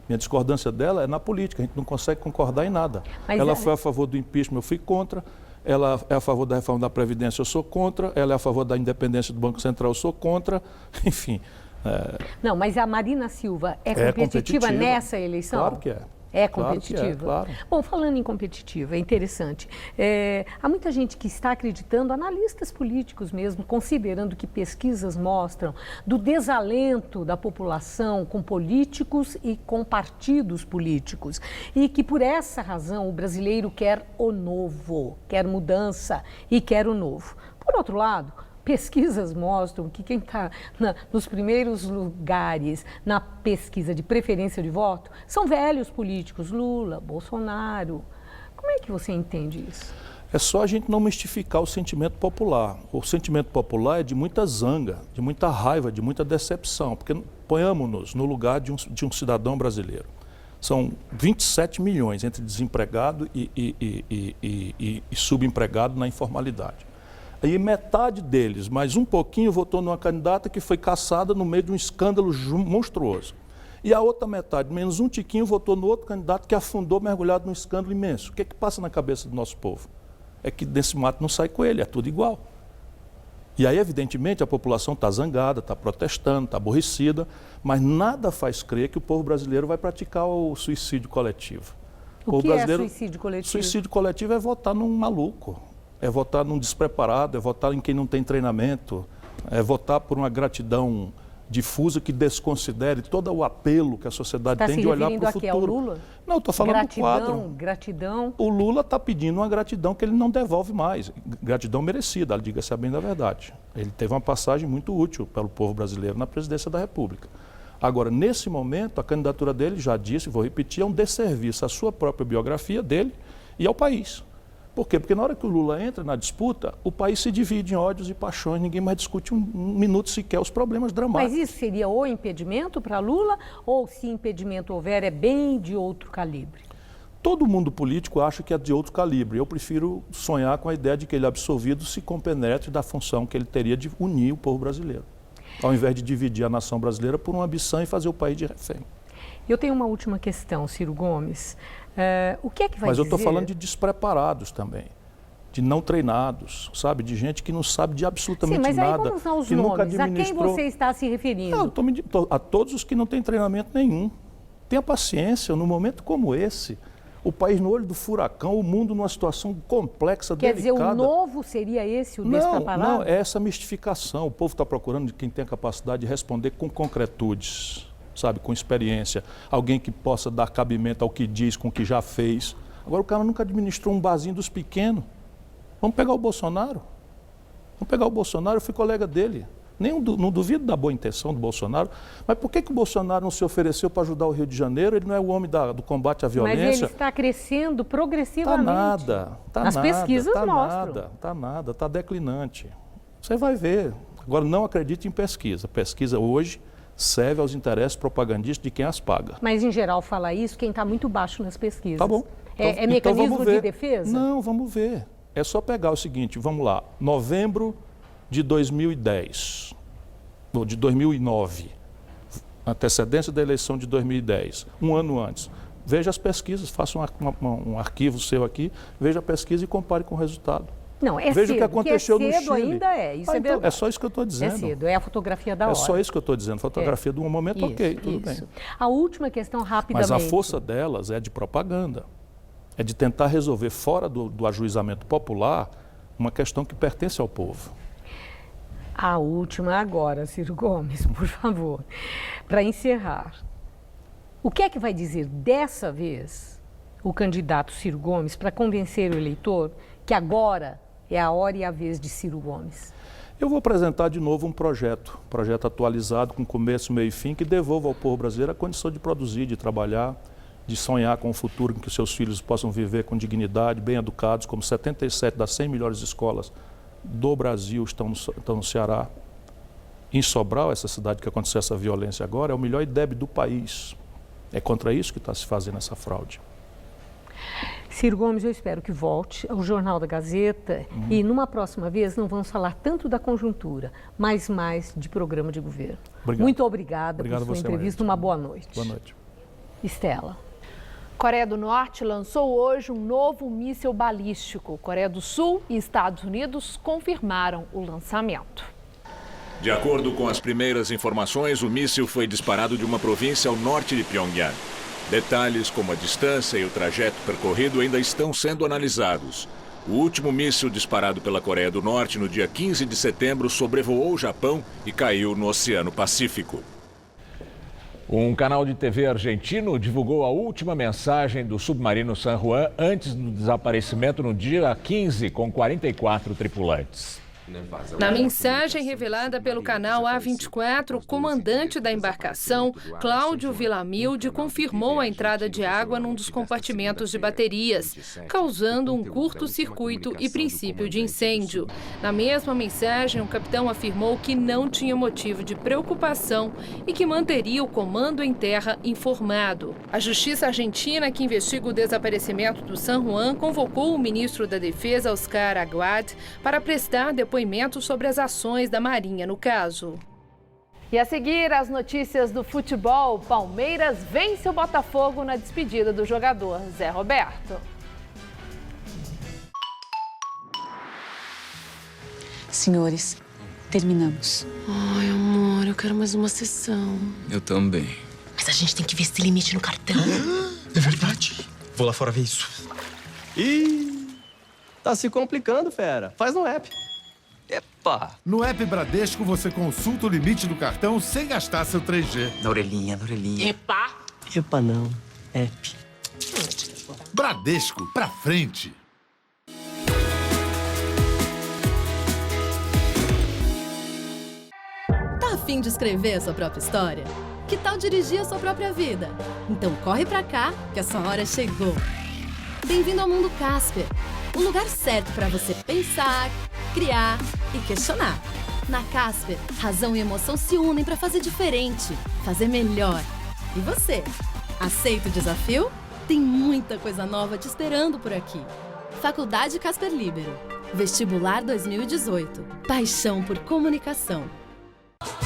[SPEAKER 23] Minha discordância dela é na política, a gente não consegue concordar em nada. Ela foi a favor do impeachment, eu fui contra. Ela é a favor da reforma da Previdência, eu sou contra. Ela é a favor da independência do Banco Central, eu sou contra. Enfim.
[SPEAKER 3] Não, mas a Marina Silva é competitiva nessa eleição?
[SPEAKER 23] Claro que é.
[SPEAKER 3] É competitiva?
[SPEAKER 23] Claro que é, claro.
[SPEAKER 3] Bom, falando em competitiva, é interessante. Há muita gente que está acreditando, analistas políticos mesmo, considerando que pesquisas mostram do desalento da população com políticos e com partidos políticos. E que por essa razão o brasileiro quer o novo, quer mudança e quer o novo. Por outro lado, pesquisas mostram que quem está nos primeiros lugares na pesquisa de preferência de voto são velhos políticos, Lula, Bolsonaro. Como é que você entende isso?
[SPEAKER 23] É só a gente não mistificar o sentimento popular. O sentimento popular é de muita zanga, de muita raiva, de muita decepção, porque ponhamos-nos no lugar de um cidadão brasileiro. São 27 milhões entre desempregado e subempregado na informalidade. E metade deles, mais um pouquinho, votou numa candidata que foi caçada no meio de um escândalo monstruoso. E a outra metade, menos um tiquinho, votou no outro candidato que afundou, mergulhado num escândalo imenso. O que é que passa na cabeça do nosso povo? É que desse mato não sai coelho, é tudo igual. E aí, evidentemente, a população está zangada, está protestando, está aborrecida, mas nada faz crer que o povo brasileiro vai praticar o suicídio coletivo.
[SPEAKER 3] O que é suicídio coletivo?
[SPEAKER 23] Suicídio coletivo é votar num maluco. É votar num despreparado, é votar em quem não tem treinamento, é votar por uma gratidão difusa que desconsidere todo o apelo que a sociedade tem de olhar para o futuro.
[SPEAKER 3] Está se referindo aqui ao Lula?
[SPEAKER 23] Não, estou falando do quadro.
[SPEAKER 3] Gratidão.
[SPEAKER 23] O Lula está pedindo uma gratidão que ele não devolve mais. Gratidão merecida, diga-se a bem da verdade. Ele teve uma passagem muito útil pelo povo brasileiro na presidência da República. Agora, nesse momento, a candidatura dele, já disse, vou repetir, é um desserviço à sua própria biografia dele e ao país. Por quê? Porque na hora que o Lula entra na disputa, o país se divide em ódios e paixões, ninguém mais discute um minuto sequer os problemas dramáticos.
[SPEAKER 3] Mas isso seria o impedimento para Lula ou se impedimento houver é bem de outro calibre?
[SPEAKER 23] Todo mundo político acha que é de outro calibre. Eu prefiro sonhar com a ideia de que ele absolvido se compenetre da função que ele teria de unir o povo brasileiro, ao invés de dividir a nação brasileira por uma ambição e fazer o país de refém.
[SPEAKER 3] Eu tenho uma última questão, Ciro Gomes. O que é que vai dizer?
[SPEAKER 23] Mas eu estou falando de despreparados também, de não treinados, sabe? De gente que não sabe de absolutamente nada.
[SPEAKER 3] Sim, mas aí vamos aos nomes. A quem você está se referindo?
[SPEAKER 23] Não, a todos os que não têm treinamento nenhum. Tenha paciência, num momento como esse, o país no olho do furacão, o mundo numa situação complexa, delicada.
[SPEAKER 3] Quer dizer, o novo seria esse, o despreparado?
[SPEAKER 23] Não, é essa mistificação. O povo está procurando de quem tem a capacidade de responder com concretudes, sabe, com experiência, alguém que possa dar cabimento ao que diz, com o que já fez. Agora o cara nunca administrou um barzinho dos pequenos. Vamos pegar o Bolsonaro. Eu fui colega dele. Não duvido da boa intenção do Bolsonaro, mas por que o Bolsonaro não se ofereceu para ajudar o Rio de Janeiro? Ele não é o homem do combate à violência.
[SPEAKER 3] Mas ele está crescendo progressivamente. As pesquisas mostram.
[SPEAKER 23] Está declinante. Você vai ver. Agora, não acredite em pesquisa. Pesquisa hoje serve aos interesses propagandistas de quem as paga.
[SPEAKER 3] Mas, em geral, fala isso quem está muito baixo nas pesquisas.
[SPEAKER 23] Tá bom.
[SPEAKER 3] É mecanismo de defesa?
[SPEAKER 23] Não, vamos ver. É só pegar o seguinte, vamos lá, novembro de 2010, ou de 2009, antecedência da eleição de 2010, um ano antes. Veja as pesquisas, faça um arquivo seu aqui, veja a pesquisa e compare com o resultado.
[SPEAKER 3] Não, é
[SPEAKER 23] Veja
[SPEAKER 3] cedo,
[SPEAKER 23] o que aconteceu
[SPEAKER 3] no
[SPEAKER 23] Chile.
[SPEAKER 3] Ainda é, isso é
[SPEAKER 23] então,
[SPEAKER 3] verdade.
[SPEAKER 23] é só isso que eu estou dizendo.
[SPEAKER 3] É cedo, é a fotografia da hora.
[SPEAKER 23] É só isso que eu estou dizendo, fotografia de um momento, ok, tudo bem.
[SPEAKER 3] A última questão, rapidamente.
[SPEAKER 23] Mas a força delas é de propaganda, é de tentar resolver fora do ajuizamento popular uma questão que pertence ao povo.
[SPEAKER 3] A última agora, Ciro Gomes, por favor, para encerrar. O que é que vai dizer dessa vez o candidato Ciro Gomes para convencer o eleitor que agora é a hora e a vez de Ciro Gomes?
[SPEAKER 23] Eu vou apresentar de novo um projeto atualizado, com começo, meio e fim, que devolva ao povo brasileiro a condição de produzir, de trabalhar, de sonhar com um futuro em que os seus filhos possam viver com dignidade, bem educados, como 77 das 100 melhores escolas do Brasil estão no Ceará. Em Sobral, essa cidade que aconteceu essa violência agora, é o melhor IDEB do país. É contra isso que está se fazendo essa fraude.
[SPEAKER 3] Ciro Gomes, eu espero que volte ao Jornal da Gazeta e numa próxima vez não vamos falar tanto da conjuntura, mas mais de programa de governo.
[SPEAKER 23] Obrigado.
[SPEAKER 3] Muito obrigada por sua entrevista. Uma boa noite.
[SPEAKER 23] Boa noite.
[SPEAKER 3] Estela.
[SPEAKER 2] Coreia do Norte lançou hoje um novo míssil balístico. Coreia do Sul e Estados Unidos confirmaram o lançamento.
[SPEAKER 7] De acordo com as primeiras informações, o míssil foi disparado de uma província ao norte de Pyongyang. Detalhes como a distância e o trajeto percorrido ainda estão sendo analisados. O último míssil disparado pela Coreia do Norte no dia 15 de setembro sobrevoou o Japão e caiu no Oceano Pacífico.
[SPEAKER 1] Um canal de TV argentino divulgou a última mensagem do submarino San Juan antes do desaparecimento no dia 15, com 44 tripulantes.
[SPEAKER 4] Na mensagem revelada pelo canal A24, o comandante da embarcação, Cláudio Villamilde, confirmou a entrada de água num dos compartimentos de baterias, causando um curto-circuito e princípio de incêndio. Na mesma mensagem, o capitão afirmou que não tinha motivo de preocupação e que manteria o comando em terra informado. A Justiça Argentina, que investiga o desaparecimento do San Juan, convocou o ministro da Defesa, Oscar Aguad, para prestar depoimento sobre as ações da Marinha no caso.
[SPEAKER 2] E a seguir, as notícias do futebol. Palmeiras vence o Botafogo na despedida do jogador Zé Roberto.
[SPEAKER 6] Senhores, terminamos.
[SPEAKER 9] Ai, amor, eu quero mais uma sessão.
[SPEAKER 24] Eu também.
[SPEAKER 9] Mas a gente tem que ver esse limite no cartão.
[SPEAKER 24] É verdade. Vou lá fora ver isso.
[SPEAKER 25] Ih, tá se complicando, fera. Faz no app. Epa!
[SPEAKER 26] No app Bradesco, você consulta o limite do cartão sem gastar seu 3G.
[SPEAKER 24] Na orelhinha, na orelhinha.
[SPEAKER 9] Epa!
[SPEAKER 25] Epa não, app.
[SPEAKER 26] Bradesco, pra frente.
[SPEAKER 27] Tá a fim de escrever a sua própria história? Que tal dirigir a sua própria vida? Então corre pra cá, que a sua hora chegou. Bem-vindo ao Mundo Casper. O lugar certo para você pensar, criar e questionar. Na Casper, razão e emoção se unem para fazer diferente, fazer melhor. E você? Aceita o desafio? Tem muita coisa nova te esperando por aqui. Faculdade Casper Libero. Vestibular 2018. Paixão por comunicação.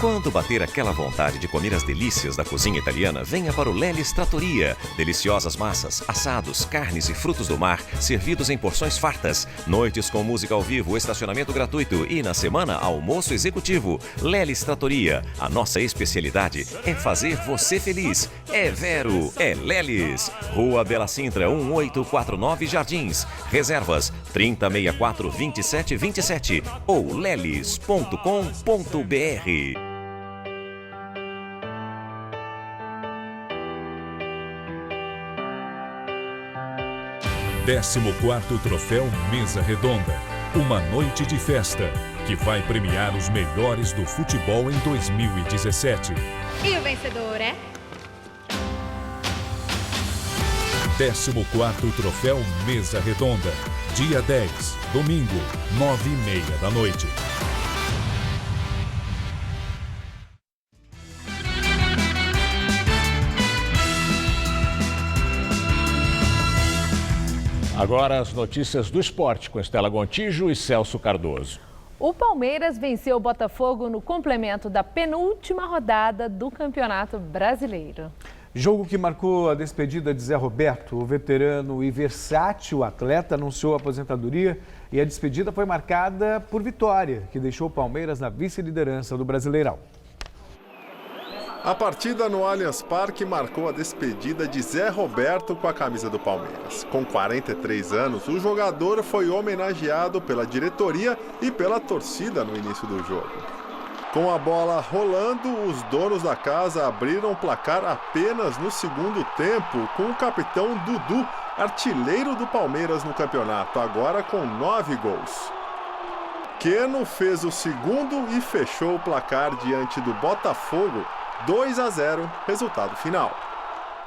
[SPEAKER 28] Quando bater aquela vontade de comer as delícias da cozinha italiana, venha para o Lelis Trattoria. Deliciosas massas, assados, carnes e frutos do mar, servidos em porções fartas. Noites com música ao vivo, estacionamento gratuito e, na semana, almoço executivo. Lelis Trattoria. A nossa especialidade é fazer você feliz. É Vero, é Lelis. Rua Bela Sintra, 1849 Jardins. Reservas 3064-2727 ou lelis.com.br.
[SPEAKER 29] 14º Troféu Mesa Redonda. Uma noite de festa que vai premiar os melhores do futebol em 2017.
[SPEAKER 30] E o vencedor é?
[SPEAKER 29] 14º Troféu Mesa Redonda. Dia 10, domingo, 9h30 da noite.
[SPEAKER 1] Agora as notícias do esporte com Estela Gontijo e Celso Cardoso.
[SPEAKER 2] O Palmeiras venceu o Botafogo no complemento da penúltima rodada do Campeonato Brasileiro.
[SPEAKER 31] Jogo que marcou a despedida de Zé Roberto, o veterano e versátil atleta anunciou a aposentadoria e a despedida foi marcada por vitória, que deixou o Palmeiras na vice-liderança do Brasileirão.
[SPEAKER 32] A partida no Allianz Parque marcou a despedida de Zé Roberto com a camisa do Palmeiras. Com 43 anos, o jogador foi homenageado pela diretoria e pela torcida no início do jogo. Com a bola rolando, os donos da casa abriram o placar apenas no segundo tempo, com o capitão Dudu, artilheiro do Palmeiras no campeonato, agora com 9 gols. Keno fez o segundo e fechou o placar diante do Botafogo, 2-0, resultado final.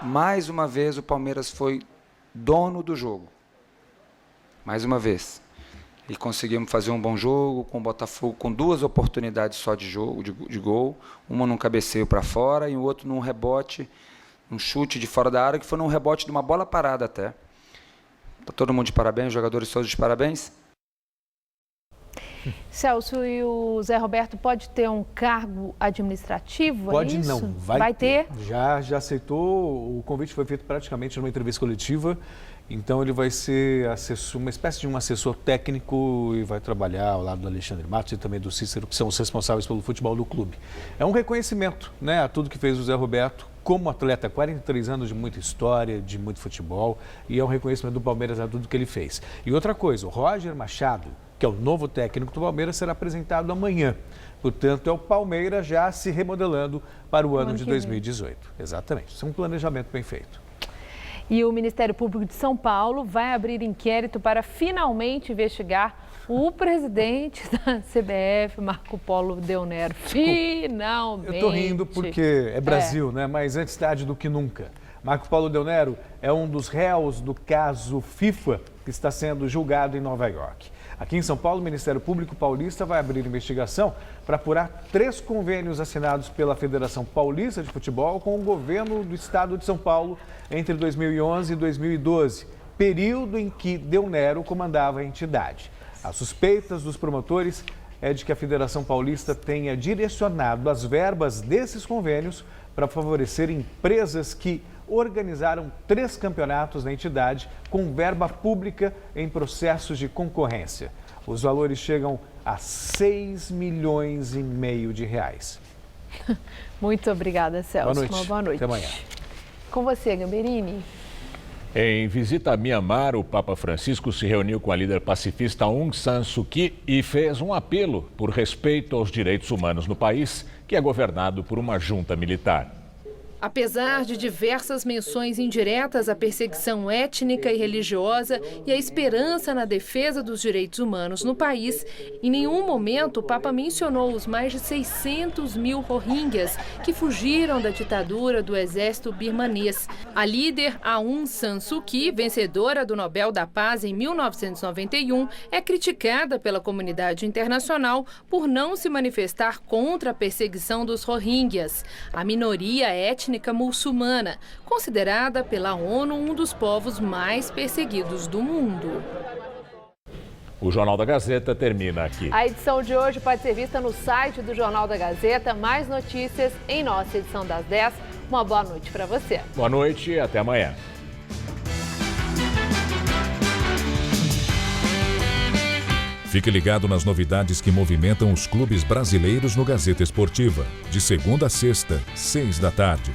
[SPEAKER 33] Mais uma vez o Palmeiras foi dono do jogo. Mais uma vez. E conseguimos fazer um bom jogo com o Botafogo, com 2 oportunidades só de gol. Uma num cabeceio para fora e o outro num rebote, um chute de fora da área, que foi num rebote de uma bola parada até. Tá todo mundo de parabéns, os jogadores todos de parabéns.
[SPEAKER 2] Celso, e o Zé Roberto pode ter um cargo administrativo?
[SPEAKER 31] Pode
[SPEAKER 2] é isso?
[SPEAKER 31] não,
[SPEAKER 2] vai ter.
[SPEAKER 31] Já aceitou, o convite foi feito praticamente numa entrevista coletiva, então ele vai ser uma espécie de um assessor técnico e vai trabalhar ao lado do Alexandre Matos e também do Cícero, que são os responsáveis pelo futebol do clube. É um reconhecimento, né, a tudo que fez o Zé Roberto como atleta, 43 anos de muita história, de muito futebol, e é um reconhecimento do Palmeiras a tudo que ele fez. E outra coisa, o Roger Machado, que é o novo técnico do Palmeiras, será apresentado amanhã. Portanto, é o Palmeiras já se remodelando para o ano de 2018. Exatamente. Isso é um planejamento bem feito.
[SPEAKER 2] E o Ministério Público de São Paulo vai abrir inquérito para finalmente investigar o presidente da CBF, Marco Polo Del Nero. Finalmente! Eu
[SPEAKER 31] estou rindo porque é Brasil, né? Mas antes tarde do que nunca. Marco Polo Del Nero é um dos réus do caso FIFA, que está sendo julgado em Nova York. Aqui em São Paulo, o Ministério Público Paulista vai abrir investigação para apurar 3 convênios assinados pela Federação Paulista de Futebol com o governo do estado de São Paulo entre 2011 e 2012, período em que Del Nero comandava a entidade. As suspeitas dos promotores é de que a Federação Paulista tenha direcionado as verbas desses convênios para favorecer empresas que organizaram 3 campeonatos na entidade com verba pública em processos de concorrência. Os valores chegam a 6,5 milhões de reais.
[SPEAKER 2] Muito obrigada, Celso.
[SPEAKER 31] Boa noite.
[SPEAKER 2] Uma boa noite.
[SPEAKER 31] Até amanhã.
[SPEAKER 2] Com você, Gamberini.
[SPEAKER 1] Em visita a Mianmar, o Papa Francisco se reuniu com a líder pacifista Aung San Suu Kyi e fez um apelo por respeito aos direitos humanos no país, que é governado por uma junta militar.
[SPEAKER 4] Apesar de diversas menções indiretas à perseguição étnica e religiosa e à esperança na defesa dos direitos humanos no país, em nenhum momento o Papa mencionou os mais de 600 mil rohingyas que fugiram da ditadura do exército birmanês. A líder Aung San Suu Kyi, vencedora do Nobel da Paz em 1991, é criticada pela comunidade internacional por não se manifestar contra a perseguição dos rohingyas, a minoria étnica muçulmana, considerada pela ONU um dos povos mais perseguidos do mundo.
[SPEAKER 1] O Jornal da Gazeta termina aqui.
[SPEAKER 2] A edição de hoje pode ser vista no site do Jornal da Gazeta. Mais notícias em nossa edição das 10. Uma boa noite para você.
[SPEAKER 1] Boa noite e até amanhã.
[SPEAKER 29] Fique ligado nas novidades que movimentam os clubes brasileiros no Gazeta Esportiva. De segunda a sexta, 6 da tarde.